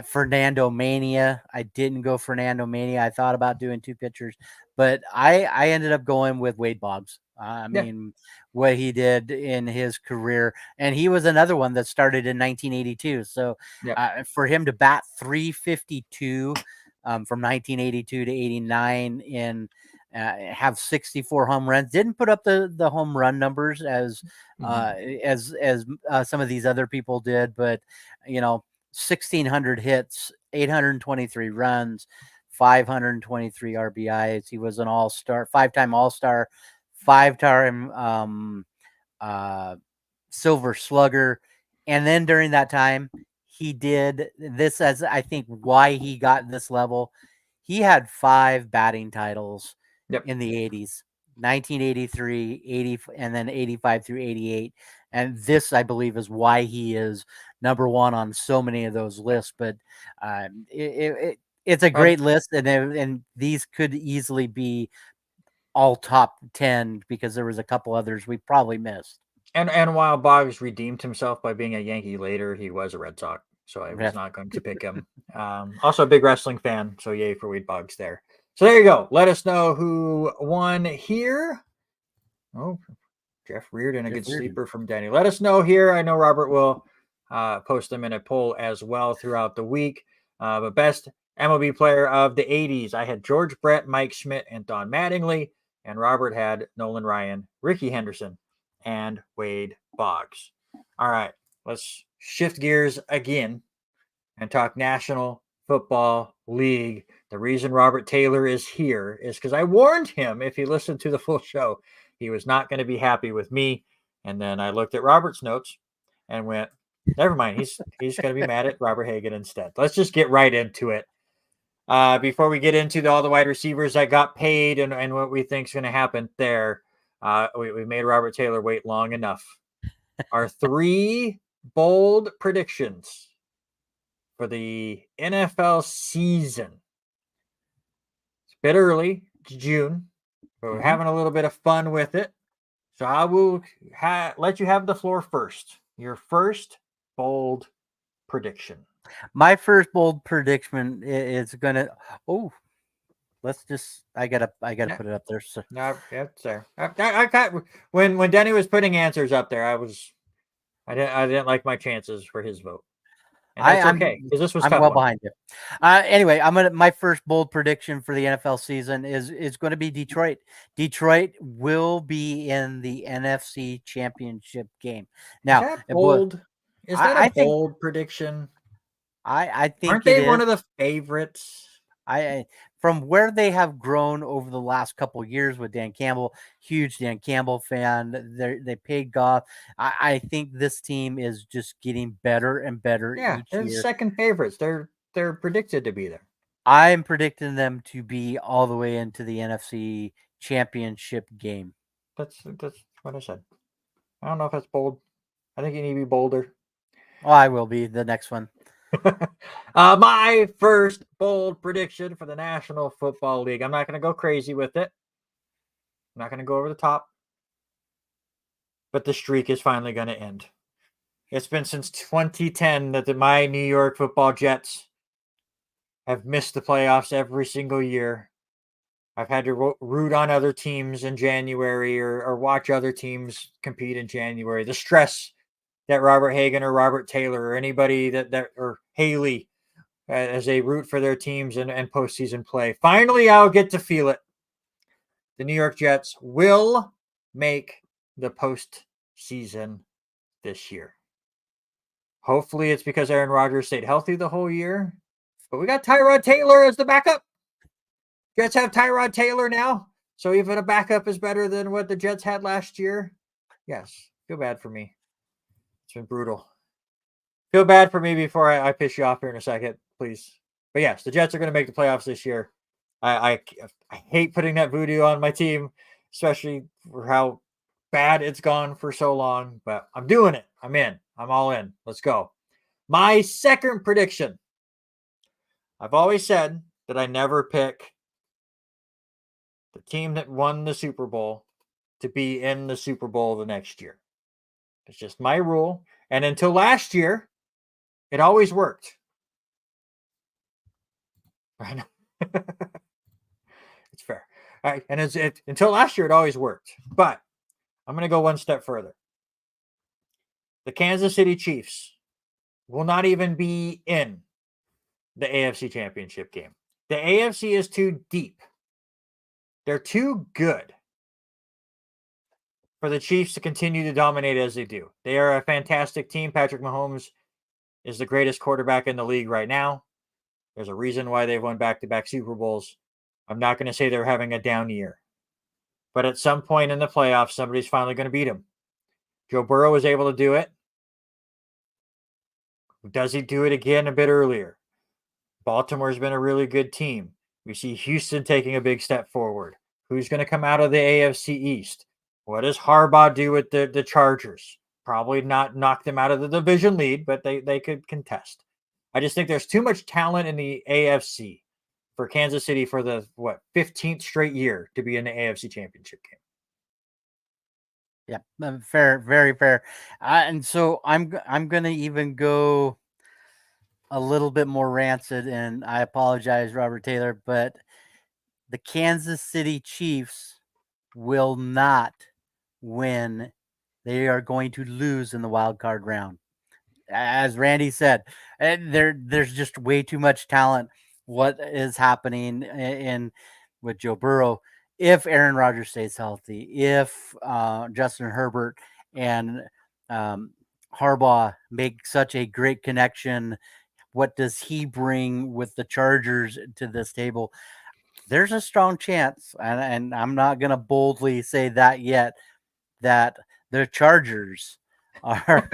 Fernando Mania. I didn't go Fernando Mania. I thought about doing 2 pitchers, but I ended up going with Wade Boggs. I Yeah. mean, what he did in his career, and he was another one that started in 1982. So Yeah. for him to bat 352 from 1982 to 89 in have 64 home runs. Didn't put up the home run numbers as some of these other people did, but 1,600 hits, 823 runs, 523 RBIs. He was an all-star, 5-time All-Star, 5-time Silver Slugger. And then during that time, he did this as I think why he got this level. He had 5 batting titles Yep. in the 80s, 1983, 80, and then 85 through 88. And this, I believe, is why he is number one on so many of those lists. But It's a great list, and these could easily be all top 10 because there was a couple others we probably missed. And while Boggs redeemed himself by being a Yankee later, he was a Red Sox, so I was Yeah. not going to pick him. Also a big wrestling fan, so yay for Wade Boggs there. So there you go. Let us know who won here. Oh, Jeff Reardon, a good sleeper from Danny. Let us know here. I know Robert will post them in a poll as well throughout the week. But best MLB player of the 80s, I had George Brett, Mike Schmidt, and Don Mattingly. And Robert had Nolan Ryan, Ricky Henderson, and Wade Boggs. All right, let's shift gears again and talk National Football League. The reason Robert Taylor is here is because I warned him if he listened to the full show, he was not going to be happy with me. And then I looked at Robert's notes and went, never mind. He's going to be mad at Robert Hagan instead. Let's just get right into it. Before we get into all the wide receivers that got paid and what we think is going to happen there, we made Robert Taylor wait long enough. Our 3 bold predictions for the NFL season. It's a bit early, it's June, but we're having a little bit of fun with it. So I will let you have the floor first. Your first bold prediction. My first bold prediction is gonna. Oh, let's just. I gotta put it up there. So. No, it's there. I got when Denny was putting answers up there. I didn't like my chances for his vote. And that's okay, because this was I'm tough well one. behind you. Anyway, my first bold prediction for the NFL season is going to be Detroit. Detroit will be in the NFC Championship game. Now, Is that bold? Is that a bold prediction? I think aren't they one of the favorites? I from where they have grown over the last couple of years with Dan Campbell, huge Dan Campbell fan. They paid Goff. I think this team is just getting better and better each they're year. Second favorites. They're predicted to be there. I'm predicting them to be all the way into the NFC Championship game. That's what I said. I don't know if that's bold. I think you need to be bolder. Oh, I will be the next one. My first bold prediction for the National Football League. I'm not going to go crazy with it. I'm not going to go over the top. But the streak is finally going to end. It's been since 2010 that my New York Football Jets have missed the playoffs every single year. I've had to root on other teams in January or watch other teams compete in January. The stress that Robert Hagan or Robert Taylor or anybody that or Haley as they root for their teams and postseason play. Finally, I'll get to feel it. The New York Jets will make the postseason this year. Hopefully, it's because Aaron Rodgers stayed healthy the whole year. But we got Tyrod Taylor as the backup. Jets have Tyrod Taylor now. So even a backup is better than what the Jets had last year. Yes, feel bad for me. It's been brutal. Feel bad for me before I piss you off here in a second, please. But yes, the Jets are going to make the playoffs this year. I hate putting that voodoo on my team, especially for how bad it's gone for so long. But I'm doing it. I'm in. I'm all in. Let's go. My second prediction. I've always said that I never pick the team that won the Super Bowl to be in the Super Bowl the next year. It's just my rule. And until last year, it always worked. Right? It's fair. All right. And until last year, it always worked. But I'm going to go one step further. The Kansas City Chiefs will not even be in the AFC Championship game. The AFC is too deep. They're too good for the Chiefs to continue to dominate as they do. They are a fantastic team. Patrick Mahomes is the greatest quarterback in the league right now. There's a reason why they've won back-to-back Super Bowls. I'm not going to say they're having a down year. But at some point in the playoffs, somebody's finally going to beat them. Joe Burrow was able to do it. Does he do it again a bit earlier? Baltimore's been a really good team. We see Houston taking a big step forward. Who's going to come out of the AFC East? What does Harbaugh do with the Chargers? Probably not knock them out of the division lead, but they could contest. I just think there's too much talent in the AFC. for Kansas City for the 15th straight year to be in the AFC Championship game. Yeah, fair, very fair. And so I'm gonna even go a little bit more rancid, and I apologize, Robert Taylor, but the Kansas City Chiefs will not win. They are going to lose in the wild card round. As Randy said, there's just way too much talent. What is happening in with Joe Burrow? If Aaron Rodgers stays healthy, if Justin Herbert and Harbaugh make such a great connection, what does he bring with the Chargers to this table? There's a strong chance, and I'm not going to boldly say that yet, that the Chargers are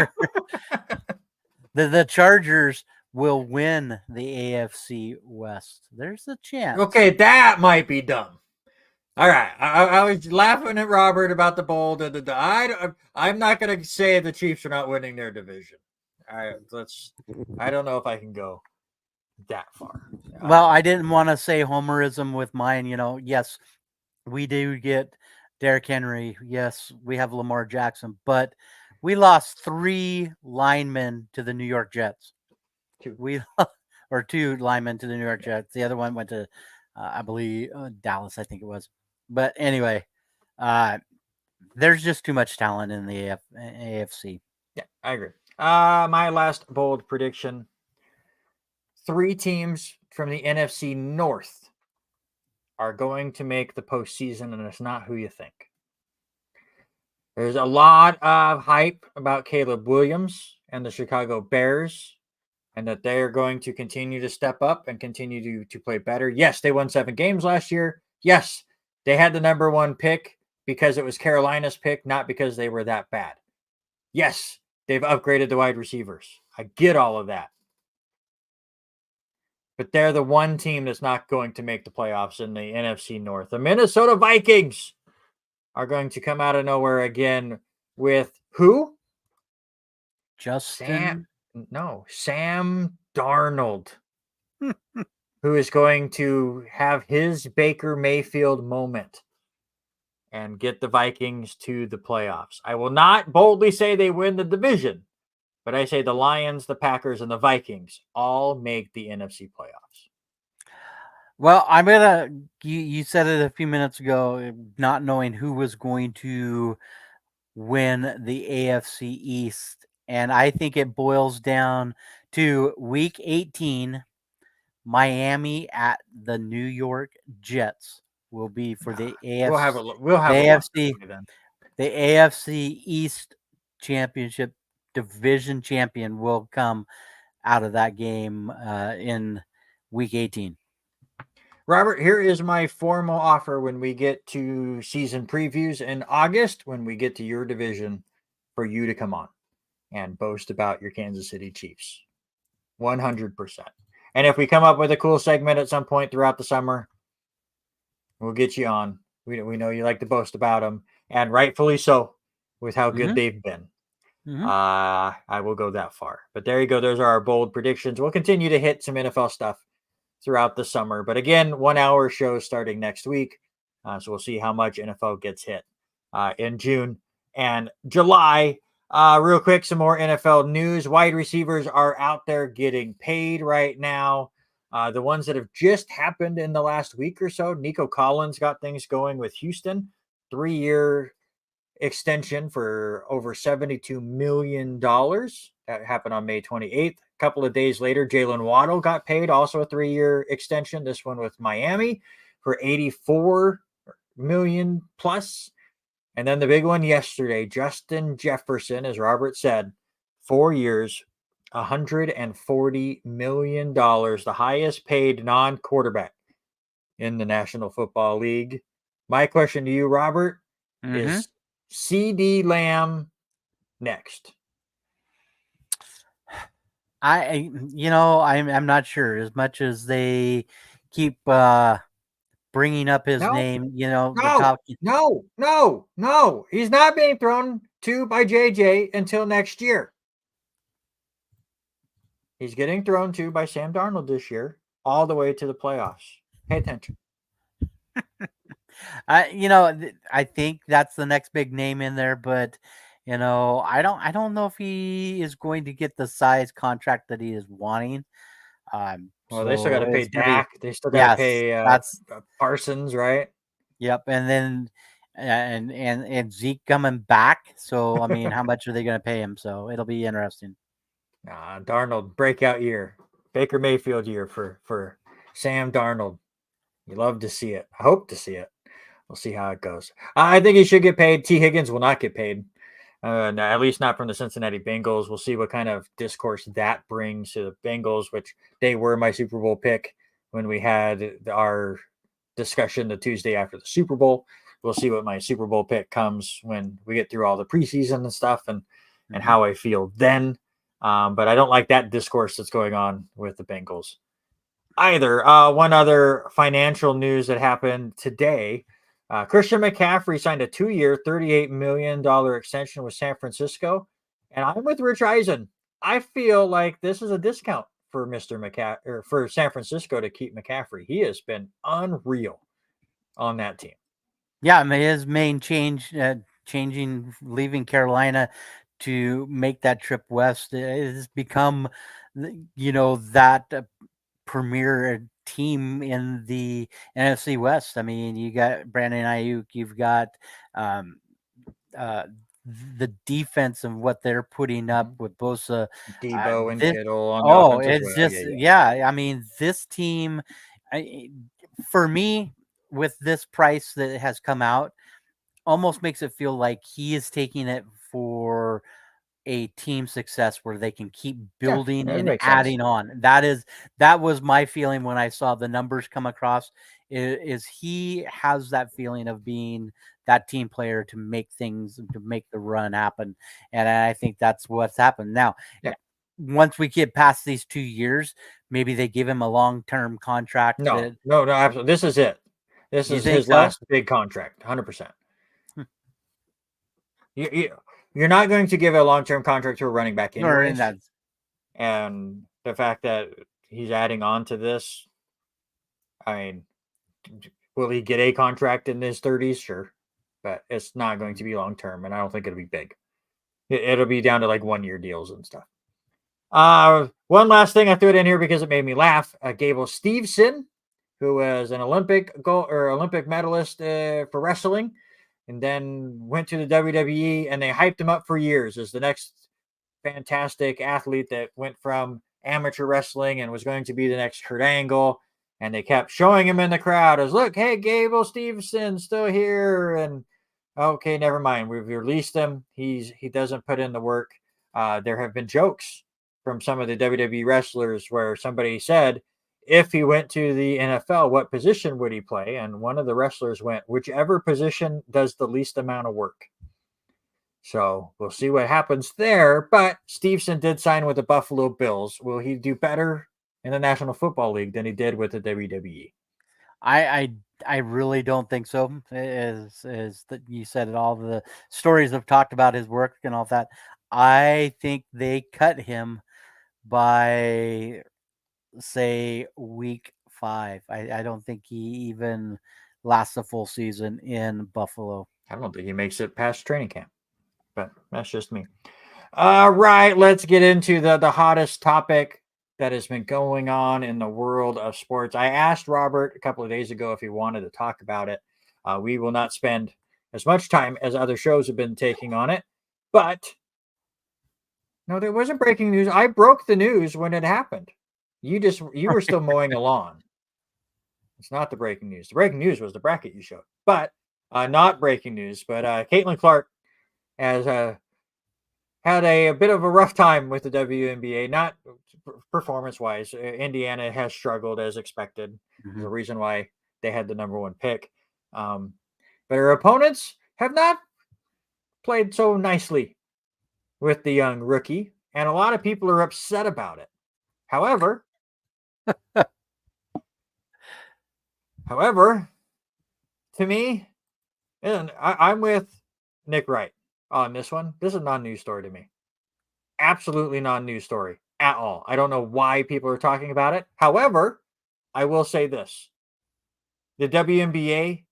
the Chargers will win the AFC West. There's a chance. Okay, that might be dumb. All right, I was laughing at Robert about the bold. I'm not going to say the Chiefs are not winning their division. All right, I don't know if I can go that far. Well, I didn't want to say homerism with mine. Yes, we do get Derrick Henry. Yes, we have Lamar Jackson, but we lost 3 linemen to the New York Jets. 2 linemen to the New York Jets. The other one went to, I believe, Dallas, I think it was. But anyway, there's just too much talent in the AFC. Yeah, I agree. My last bold prediction: 3 teams from the NFC North are going to make the postseason, and it's not who you think. There's a lot of hype about Caleb Williams and the Chicago Bears, and that they're going to continue to step up and continue to play better. Yes, they won 7 games last year. Yes, they had the number 1 pick because it was Carolina's pick, not because they were that bad. Yes, they've upgraded the wide receivers. I get all of that. But they're the one team that's not going to make the playoffs in the NFC North. The Minnesota Vikings are going to come out of nowhere again with who? Sam Darnold, who is going to have his Baker Mayfield moment and get the Vikings to the playoffs. I will not boldly say they win the division, but I say the Lions, the Packers, and the Vikings all make the NFC playoffs. Well, you said it a few minutes ago, not knowing who was going to win the AFC East. And I think it boils down to week 18, Miami at the New York Jets will be for the AFC. We'll have a AFC then. The AFC East Championship division champion will come out of that game in week 18. Robert, here is my formal offer when we get to season previews in August, when we get to your division, for you to come on and boast about your Kansas City Chiefs. 100%. And if we come up with a cool segment at some point throughout the summer, we'll get you on. We know you like to boast about them, and rightfully so, with how good they've been. I will go that far. But there you go. Those are our bold predictions. We'll continue to hit some NFL stuff throughout the summer. But again, 1-hour shows starting next week. So we'll see how much NFL gets hit in June and July. Real quick, some more NFL news. Wide receivers are out there getting paid right now. The ones that have just happened in the last week or so. Nico Collins got things going with Houston. 3-year extension for over $72 million. That happened on May 28th. A couple of days later, Jalen Waddle got paid, also a 3-year extension, this one with Miami, for $84 million plus. And then the big one yesterday, Justin Jefferson, as Robert said, 4 years, $140 million, the highest paid non-quarterback in the National Football League. My question to you, Robert, is CD Lamb next? I'm not sure. As much as they keep bringing up his name, No, he's not being thrown to by JJ until next year. He's getting thrown to by Sam Darnold this year, all the way to the playoffs. Pay attention. I think that's the next big name in there, but I don't know if he is going to get the size contract that he is wanting. Well, they still got So to pay it's gonna be Dak. They still got to yes, pay that's Parsons, right? yep, and then and Zeke coming back. So I mean, how much are they going to pay him? So it'll be interesting. Nah, Darnold breakout year, Baker Mayfield year for Sam Darnold. You love to see it. I hope to see it. We'll see how it goes. I think he should get paid. T. Higgins will not get paid. No, at least not from the Cincinnati Bengals. We'll see what kind of discourse that brings to the Bengals, which they were my Super Bowl pick when we had our discussion the Tuesday after the Super Bowl. We'll see what my Super Bowl pick comes when we get through all the preseason and stuff and how I feel then. But I don't like that discourse that's going on with the Bengals either. One other financial news that happened today. Christian McCaffrey signed a 2-year, $38 million extension with San Francisco. And I'm with Rich Eisen. I feel like this is a discount for Mr. McCaffrey or for San Francisco to keep McCaffrey. He has been unreal on that team. Yeah, I mean, his main changing, leaving Carolina to make that trip west, it has become, that premier team in the NFC West. I mean, you got Brandon Ayuk, you've got um, uh, the defense and what they're putting up with Bosa. Debo and This, Kittle on the oh, offense as it's well. just, Yeah. yeah. I mean, this team, I, for me, with this price that has come out, almost makes it feel like he is taking it for a team success where they can keep Yeah, building that and makes sense. adding on. That was my feeling when I saw the numbers come across. Is he has that feeling of being that team player to make the run happen, and I think that's what's happened now. Yeah. Once we get past these 2 years, maybe they give him a long-term contract. No, That no, no, absolutely. This is it. This you is think his so? last big contract, 100%. You're not going to give a long-term contract to a running back Or in anyways. that And the fact that he's adding on to this, I mean, will he get a contract in his 30s? Sure. But it's not going to be long-term, and I don't think it'll be big. It'll be down to like 1-year deals and stuff. One last thing I threw it in here because it made me laugh. Gable Steveson, who was an Olympic medalist for wrestling, and then went to the WWE, and they hyped him up for years as the next fantastic athlete that went from amateur wrestling and was going to be the next Kurt Angle. And they kept showing him in the crowd as, look, hey, Gable Steveson still here. And okay, never mind. We've released him. He doesn't put in the work. There have been jokes from some of the WWE wrestlers where somebody said, if he went to the NFL, what position would he play? And one of the wrestlers went, whichever position does the least amount of work. So we'll see what happens there. But Steveson did sign with the Buffalo Bills. Will he do better in the National Football League than he did with the WWE? I really don't think so. As that you said, all the stories have talked about his work and all that. I think they cut him by say week 5. I don't think he even lasts a full season in Buffalo. I don't think he makes it past training camp, but that's just me. All right, let's get into the hottest topic that has been going on in the world of sports. I asked Robert a couple of days ago if he wanted to talk about it. We will not spend as much time as other shows have been taking on it, but no, there wasn't breaking news. I broke the news when it happened. You were still mowing the lawn. It's not the breaking news. The breaking news was the bracket you showed, but not breaking news. But Caitlin Clark has had a bit of a rough time with the WNBA, not performance-wise. Indiana has struggled as expected. Mm-hmm. The reason why they had the number 1 pick. But her opponents have not played so nicely with the young rookie, and a lot of people are upset about it. However, to me, and I'm with Nick Wright on this one. This is a non-news story to me. Absolutely non-news story at all. I don't know why people are talking about it. However, I will say this. the WNBA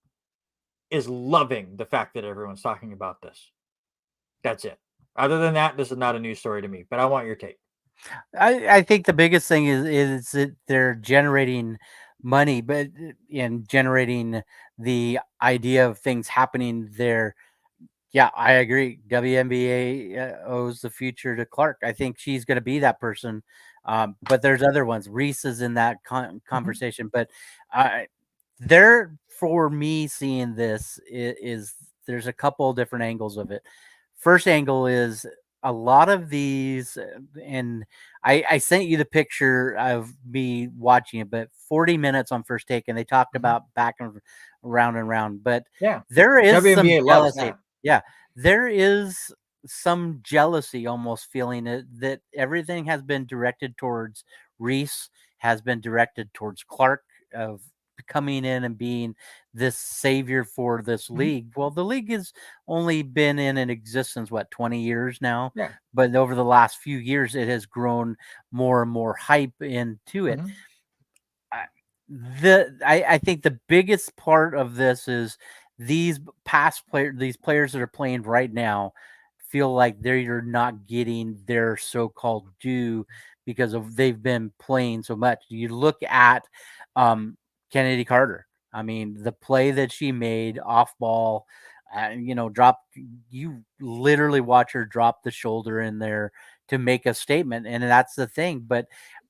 is loving the fact that everyone's talking about this. That's it. Other than that, this is not a news story to me, but I want your take. I think the biggest thing is that they're generating money, but in generating the idea of things happening there. Yeah, I agree. WNBA owes the future to Clark. I think she's going to be that person. But there's other ones. Reese is in that conversation. But there, for me, seeing this is there's a couple different angles of it. First angle is a lot of these, and I sent you the picture of me watching it, but 40 minutes on First Take, and they talked about back and round. But Yeah, there is some WNBA loves jealousy. that. Yeah, there is some jealousy almost feeling it that everything has been directed towards Reese, has been directed towards Clark of coming in and being this savior for this league. Well, the league has only been in an existence, 20 years now? Yeah. But over the last few years, it has grown more and more hype into it. I think the biggest part of this is these players that are playing right now feel like they're not getting their so-called due because of they've been playing so much. You look at Kennedy Carter. I mean, the play that she made off ball, you literally watch her drop the shoulder in there to make a statement, and that's the thing. But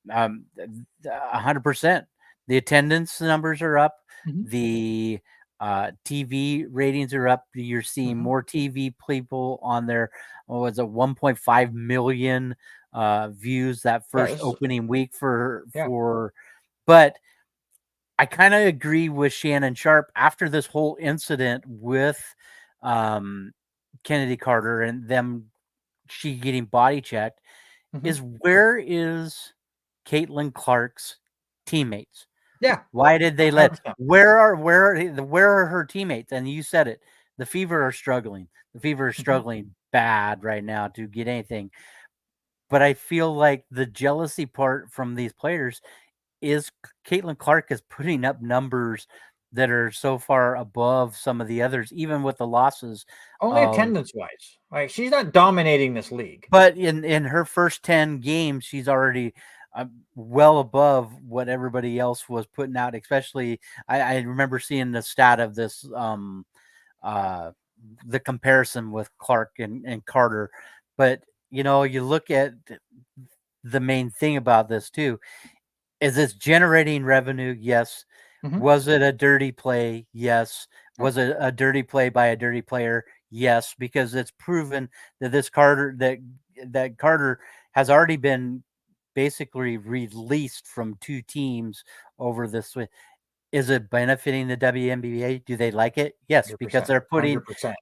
100%. The attendance numbers are up. The TV ratings are up. You're seeing more TV people on there. What was it, 1.5 million views that first opening week for. But I kind of agree with Shannon Sharp after this whole incident with Kennedy Carter and she getting body checked. Is where is Caitlin Clark's teammates? Yeah. Why did they let? Where are her teammates? And you said it. The Fever are struggling. The Fever are struggling bad right now to get anything. But I feel like the jealousy part from these players is Caitlin Clark is putting up numbers that are so far above some of the others, even with the losses. Only attendance wise. Like, she's not dominating this league. But in her first 10 games, she's already well above what everybody else was putting out. Especially, I remember seeing the stat of this, the comparison with Clark and Carter. But, you look at the main thing about this too. Is this generating revenue? Yes. Was it a dirty play? Yes. Was it a dirty play by a dirty player? Yes, because it's proven that that Carter has already been basically released from 2 teams over this. Is it benefiting the WNBA? Do they like it? Yes, because they're putting 100%.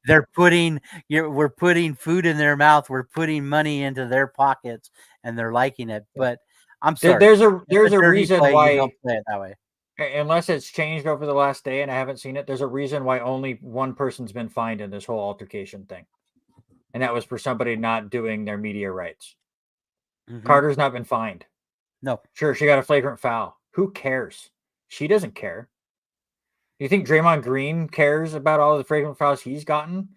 we're putting food in their mouth, we're putting money into their pockets, and they're liking it. But I'm sorry, There's a reason play, why you don't play it that way. Unless it's changed over the last day and I haven't seen it, there's a reason why only one person's been fined in this whole altercation thing. And that was for somebody not doing their media rights. Carter's not been fined. No. Sure, she got a flagrant foul. Who cares? She doesn't care. Do you think Draymond Green cares about all the flagrant fouls he's gotten?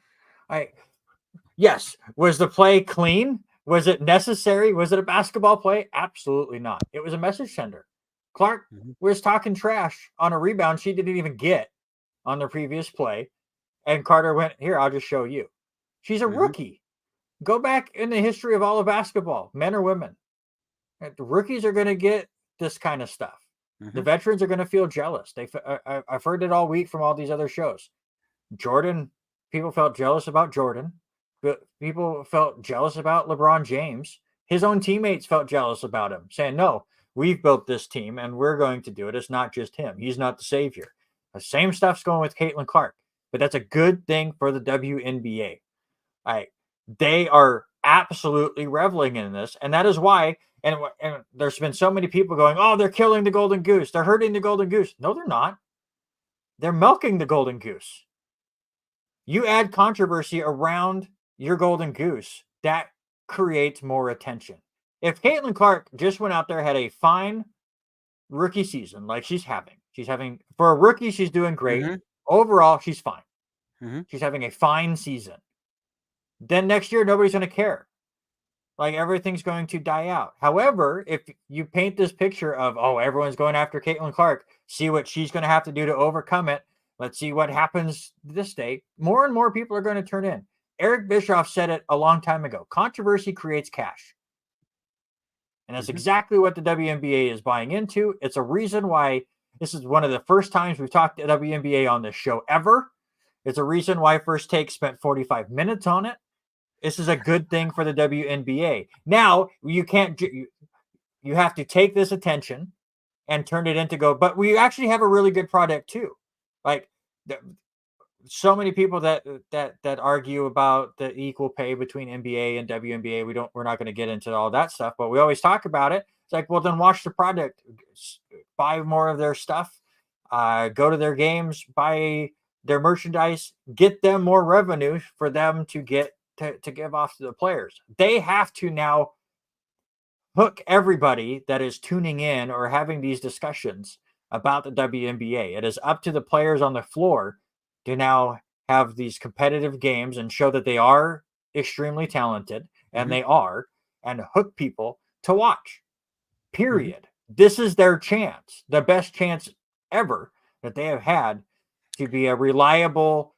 Yes. Was the play clean? Was it necessary? Was it a basketball play? Absolutely not. It was a message sender. Clark was talking trash on a rebound she didn't even get on the previous play. And Carter went, here, I'll just show you. She's a rookie. Go back in the history of all of basketball, men or women. The rookies are going to get this kind of stuff. The veterans are going to feel jealous. I've heard it all week from all these other shows. Jordan, people felt jealous about Jordan. But people felt jealous about LeBron James. His own teammates felt jealous about him, saying, no, we've built this team and we're going to do it. It's not just him. He's not the savior. The same stuff's going with Caitlin Clark, but that's a good thing for the WNBA. They are absolutely reveling in this, and that is why, and there's been so many people going, oh, they're killing the golden goose. They're hurting the golden goose. No, they're not. They're milking the golden goose. You add controversy around your golden goose, that creates more attention. If Caitlin Clark just went out there, had a fine rookie season like she's having She's having, for a rookie, she's doing great. Mhm. Overall, she's fine. Mhm. She's having a fine season. Then next year, nobody's going to care. Like everything's going to die out. However, if you paint this picture of, oh, everyone's going after Caitlin Clark, see what she's going to have to do to overcome it. Let's see what happens this day. More and more people are going to turn in. Eric Bischoff said it a long time ago. Controversy creates cash. And that's exactly what the WNBA is buying into. It's a reason why this is one of the first times we've talked to WNBA on this show ever. It's a reason why First Take spent 45 minutes on it. This is a good thing for the WNBA. Now, you can't, you have to take this attention and turn it into go, but we actually have a really good product too. Like, so many people that argue about the equal pay between NBA and WNBA. We're not going to get into all that stuff, but we always talk about it. It's like, well, then watch the product, buy more of their stuff, go to their games, buy their merchandise, get them more revenue for them to get to give off to the players. They have to now hook everybody that is tuning in or having these discussions about the WNBA. It is up to the players on the floor to now have these competitive games and show that they are extremely talented, and they are, and hook people to watch. Period. This is their chance, the best chance ever that they have had to be a reliable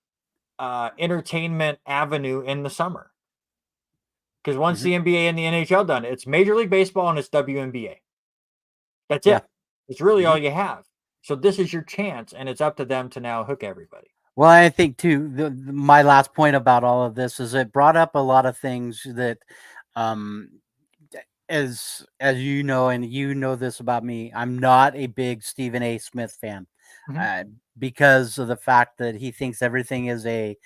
entertainment avenue in the summer. Because once the NBA and the NHL done, it's Major League Baseball and it's WNBA. That's it. It's really all you have. So this is your chance, and it's up to them to now hook everybody. Well, I think too, my last point about all of this is it brought up a lot of things that, as you know, and you know this about me, I'm not a big Stephen A. Smith fan, because of the fact that he thinks everything is a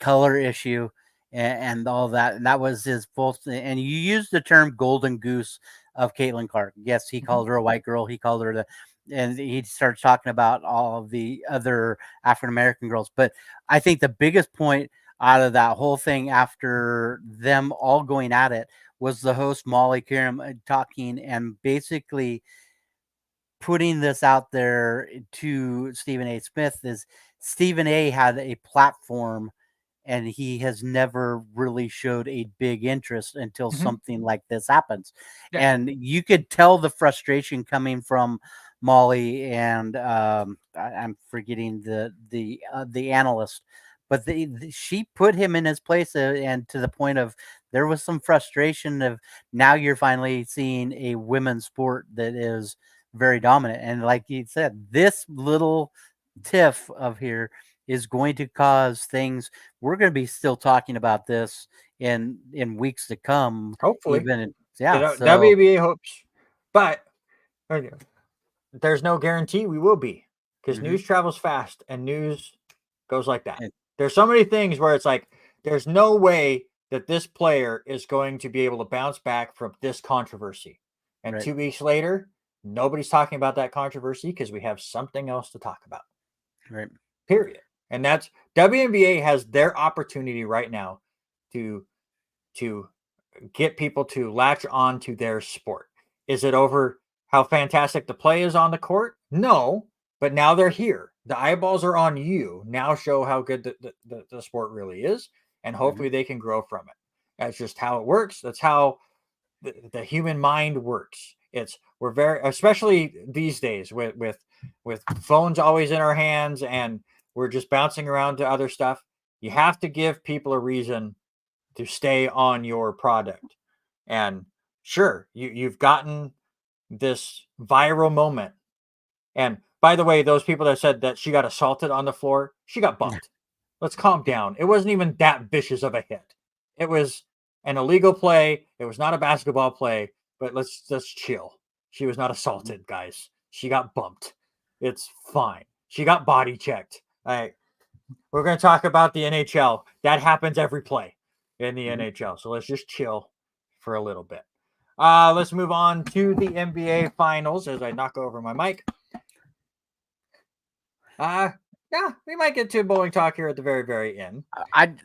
color issue and all that. And that was his full. And you used the term "golden goose" of Caitlin Clark. Yes, he called her a white girl. He called her the. And he starts talking about all of the other African American girls. But I think the biggest point out of that whole thing, after them all going at it, was the host Molly Karam talking and basically putting this out there to Stephen A. Smith. Is Stephen A. had a platform, and he has never really showed a big interest until something like this happens. Yeah. And you could tell the frustration coming from Molly and I'm forgetting the analyst, but she put him in his place, and to the point of there was some frustration of now you're finally seeing a women's sport that is very dominant. And like you said, this little tiff of here is going to cause things. We're going to be still talking about this in weeks to come. Hopefully. Even So, WNBA hopes, but there's no guarantee we will be, because news travels fast and news goes like that. There's so many things where it's like there's no way that this player is going to be able to bounce back from this controversy. And 2 weeks later, nobody's talking about that controversy because we have something else to talk about. Right. Period. And that's WNBA has their opportunity right now to get people to latch on to their sport. Is it over how fantastic the play is on the court? No, but now they're here. The eyeballs are on you. Now show how good the sport really is, and hopefully they can grow from it. That's just how it works. That's how the human mind works. We're very, especially these days with phones always in our hands and we're just bouncing around to other stuff. You have to give people a reason to stay on your product. And sure, you've gotten this viral moment. And by the way, those people that said that she got assaulted on the floor, she got bumped. Let's calm down. It wasn't even that vicious of a hit. It was an illegal play. It was not a basketball play, but let's just chill. She was not assaulted, guys. She got bumped. It's fine. She got body checked. We're going to talk about the NHL. That happens every play in the NHL. So let's just chill for a little bit. Let's move on to the NBA Finals as I knock over my mic. Yeah, we might get to bowling talk here at the very, very end. I've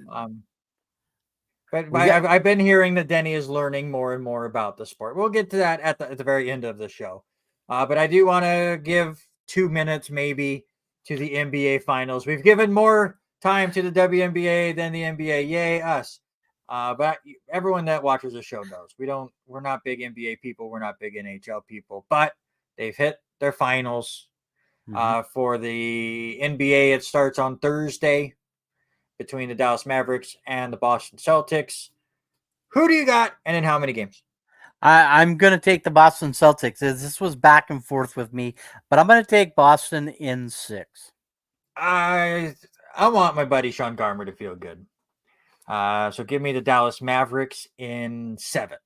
been hearing that Denny is learning more and more about the sport. We'll get to that at the very end of the show. But I do want to give 2 minutes maybe to the NBA finals. We've given more time to the WNBA than the NBA. Yay, us. But everyone that watches the show knows we're not big NBA people. We're not big NHL people, but they've hit their finals. For the NBA, it starts on Thursday between the Dallas Mavericks and the Boston Celtics. Who do you got, and in how many games? I'm going to take the Boston Celtics. This was back and forth with me, but I'm going to take Boston in 6. I want my buddy Sean Garmer to feel good. So give me the Dallas Mavericks in 7.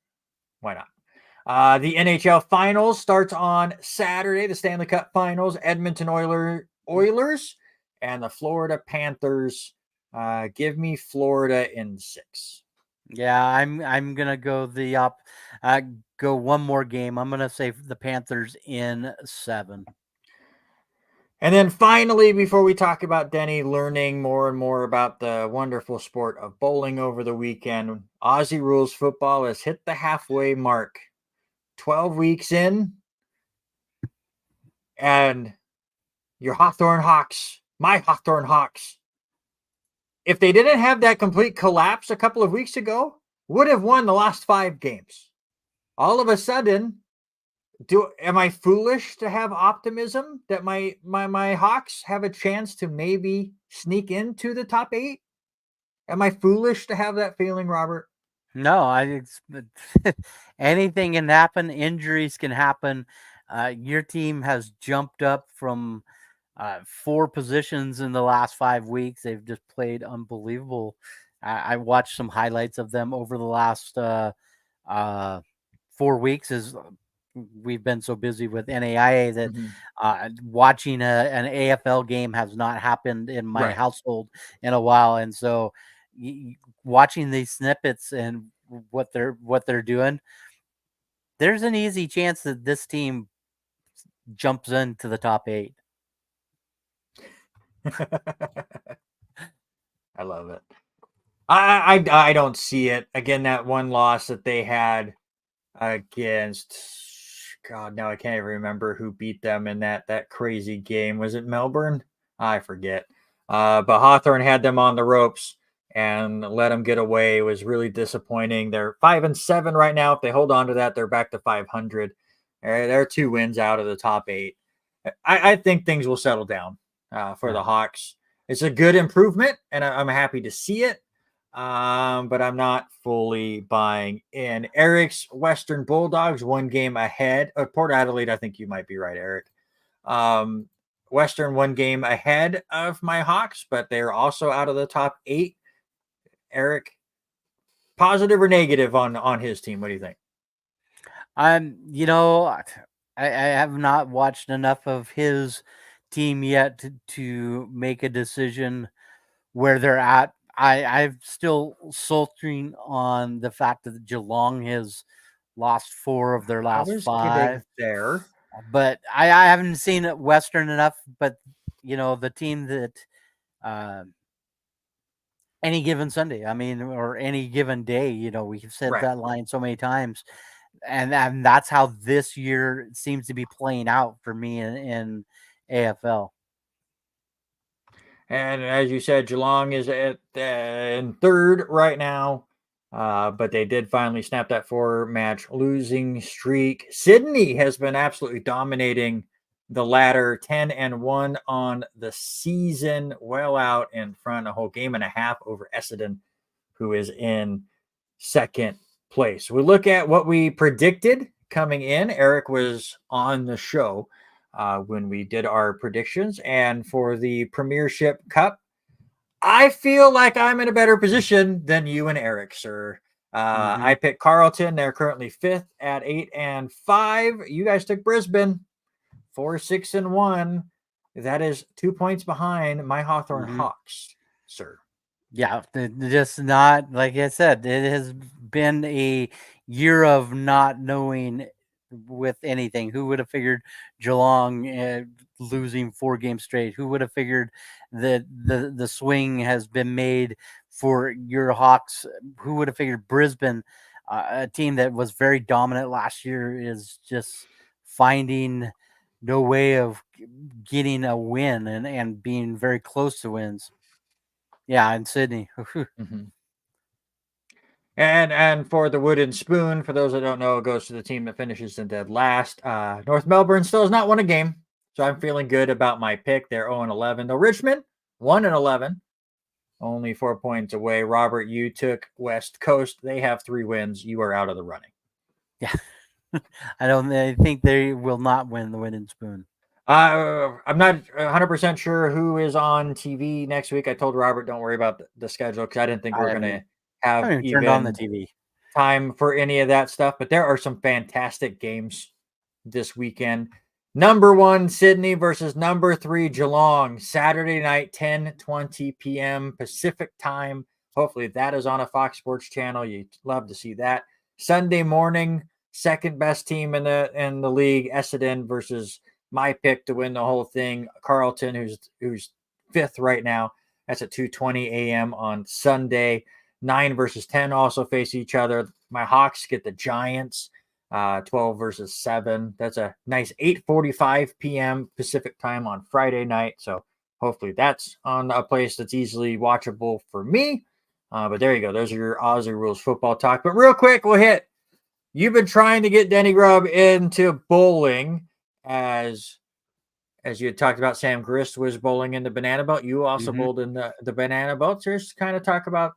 Why not? The NHL Finals starts on Saturday. The Stanley Cup Finals, Edmonton Oilers and the Florida Panthers. Give me Florida in 6. Yeah, I'm gonna go go one more game. I'm gonna say the Panthers in 7. And then finally, before we talk about Denny learning more and more about the wonderful sport of bowling over the weekend, Aussie Rules Football has hit the halfway mark. 12 weeks in, and your Hawthorne Hawks, my Hawthorne Hawks, if they didn't have that complete collapse a couple of weeks ago, would have won the last 5 games. All of a sudden, am I foolish to have optimism that my Hawks have a chance to maybe sneak into the top 8? Am I foolish to have that feeling, Robert? No, anything can happen. Injuries can happen. Your team has jumped up from 4 positions in the last 5 weeks. They've just played unbelievable. I watched some highlights of them over the last 4 weeks. As we've been so busy with NAIA that watching an AFL game has not happened in my household in a while, and so watching these snippets and what they're doing, there's an easy chance that this team jumps into the top 8. I love it. I don't see it. Again, that one loss that they had against, God, now I can't even remember who beat them in that crazy game. Was it Melbourne? I forget. But Hawthorne had them on the ropes and let them get away. It was really disappointing. They're 5-7 right now. If they hold on to that, they're back to 500. They're 2 wins out of the top 8. I think things will settle down for the Hawks. It's a good improvement, and I'm happy to see it. But I'm not fully buying in. Eric's Western Bulldogs 1 game ahead. Port Adelaide, I think you might be right, Eric. Western 1 game ahead of my Hawks, but they're also out of the top 8. Eric, positive or negative on his team? What do you think? I have not watched enough of his team yet to make a decision where they're at. I'm still sultering on the fact that Geelong has lost 4 of their last 5 there, but I haven't seen it Western enough. But the team that any given Sunday, or any given day, we've said that line so many times, and that's how this year seems to be playing out for me in AFL. And as you said, Geelong is in 3rd right now, but they did finally snap that 4-match losing streak. Sydney has been absolutely dominating the ladder, 10-1 on the season, well out in front, a whole game and a half over Essendon, who is in 2nd place. We look at what we predicted coming in. Eric was on the show when we did our predictions. And for the Premiership Cup, I feel like I'm in a better position than you and Eric, sir. I picked Carlton. They're currently 5th at 8-5. You guys took Brisbane 4-6-1. That is 2 points behind my Hawthorne Hawks, sir. Yeah, just not, like I said, it has been a year of not knowing with anything. Who would have figured Geelong losing 4 games straight? Who would have figured that the swing has been made for your Hawks? Who would have figured Brisbane, a team that was very dominant last year, is just finding no way of getting a win and being very close to wins. Yeah, in Sydney. Mm-hmm. And for the wooden spoon, for those that don't know, it goes to the team that finishes in dead last. North Melbourne still has not won a game, so I'm feeling good about my pick. They're 0-11. Though Richmond 1-11, only 4 points away. Robert, you took West Coast. They have 3 wins. You are out of the running. Yeah. I think they will not win the wooden spoon. I'm not 100% sure who is on TV next week. I told Robert, don't worry about the schedule because I didn't think we were going to I have haven't even turned on the even TV. time for any of that stuff. But there are some fantastic games this weekend. Number 1, Sydney versus number 3, Geelong. Saturday night, 10:20 p.m. Pacific time. Hopefully that is on a Fox Sports channel. You'd love to see that. Sunday morning, second best team in the league, Essendon versus my pick to win the whole thing, Carlton, who's 5th right now. That's at 2:20 a.m. on Sunday. 9 versus 10 also face each other. My Hawks get the Giants, 12 versus 7. That's a nice 8:45 p.m. Pacific time on Friday night. So hopefully that's on a place that's easily watchable for me. But there you go. Those are your Aussie Rules football talk. But real quick, we'll hit. You've been trying to get Denny Grubb into bowling as you had talked about. Sam Grist was bowling in the Banana Boat. You also bowled in the Banana Boat. So just kind of talk about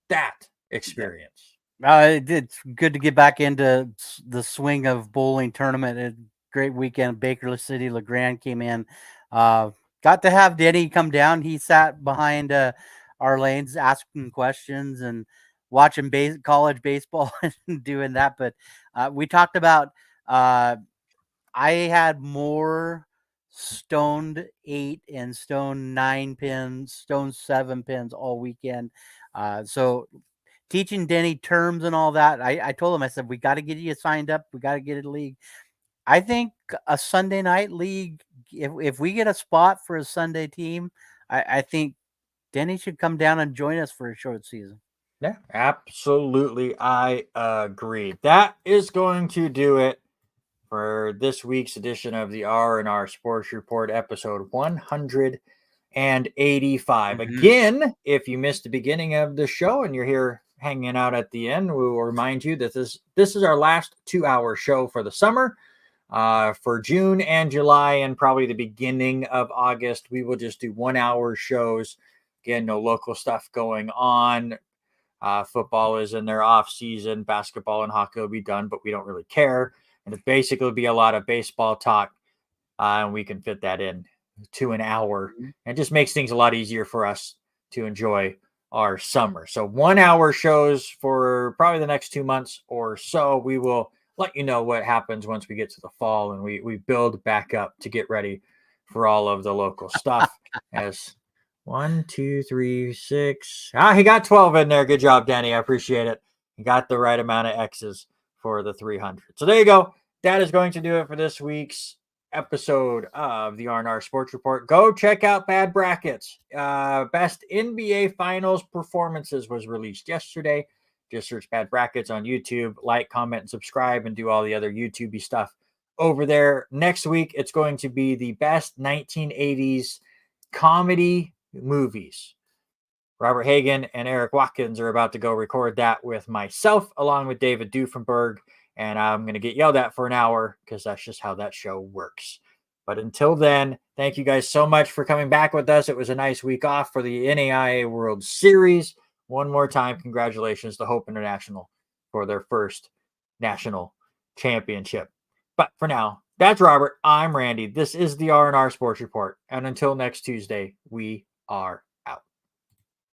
that experience. It's good to get back into the swing of bowling tournament. A great weekend. Baker City, LeGrand came in. Got to have Denny come down. He sat behind our lanes asking questions and watching college baseball and doing that. But we talked about I had more stoned 8 and stone 9 pins, stone 7 pins all weekend. So teaching Denny terms and all that, I told him, I said, we got to get you signed up. We got to get a league. I think a Sunday night league, if we get a spot for a Sunday team, I think Denny should come down and join us for a short season. Yeah, absolutely. I agree. That is going to do it for this week's edition of the R&R Sports Report, episode 185. Again, if you missed the beginning of the show and you're here hanging out at the end, we will remind you that this is our last 2-hour show for the summer. For June and July and probably the beginning of August, we will just do 1-hour shows. Again, no local stuff going on. Football is in their off season. Basketball and hockey will be done, but we don't really care. And it basically will be a lot of baseball talk. And we can fit that in to an hour. And it just makes things a lot easier for us to enjoy our summer. So 1-hour shows for probably the next 2 months or so. We will let you know what happens once we get to the fall and we build back up to get ready for all of the local stuff. As 1, 2, 3, 6. He got 12 in there. Good job, Danny. I appreciate it. He got the right amount of X's for the 300. So there you go. That is going to do it for this week's episode of the R&R Sports Report. Go check out Bad Brackets. Best NBA Finals performances was released yesterday. Just search Bad Brackets on YouTube. Like, comment, and subscribe, and do all the other YouTubey stuff over there. Next week, it's going to be the best 1980s comedy movies. Robert Hagan and Eric Watkins are about to go record that with myself, along with David Dufenberg, and I'm going to get yelled at for an hour because that's just how that show works. But until then, thank you guys so much for coming back with us. It was a nice week off for the NAIA World Series. One more time, congratulations to Hope International for their first national championship. But for now, that's Robert. I'm Randy. This is the R&R Sports Report. And until next Tuesday, we are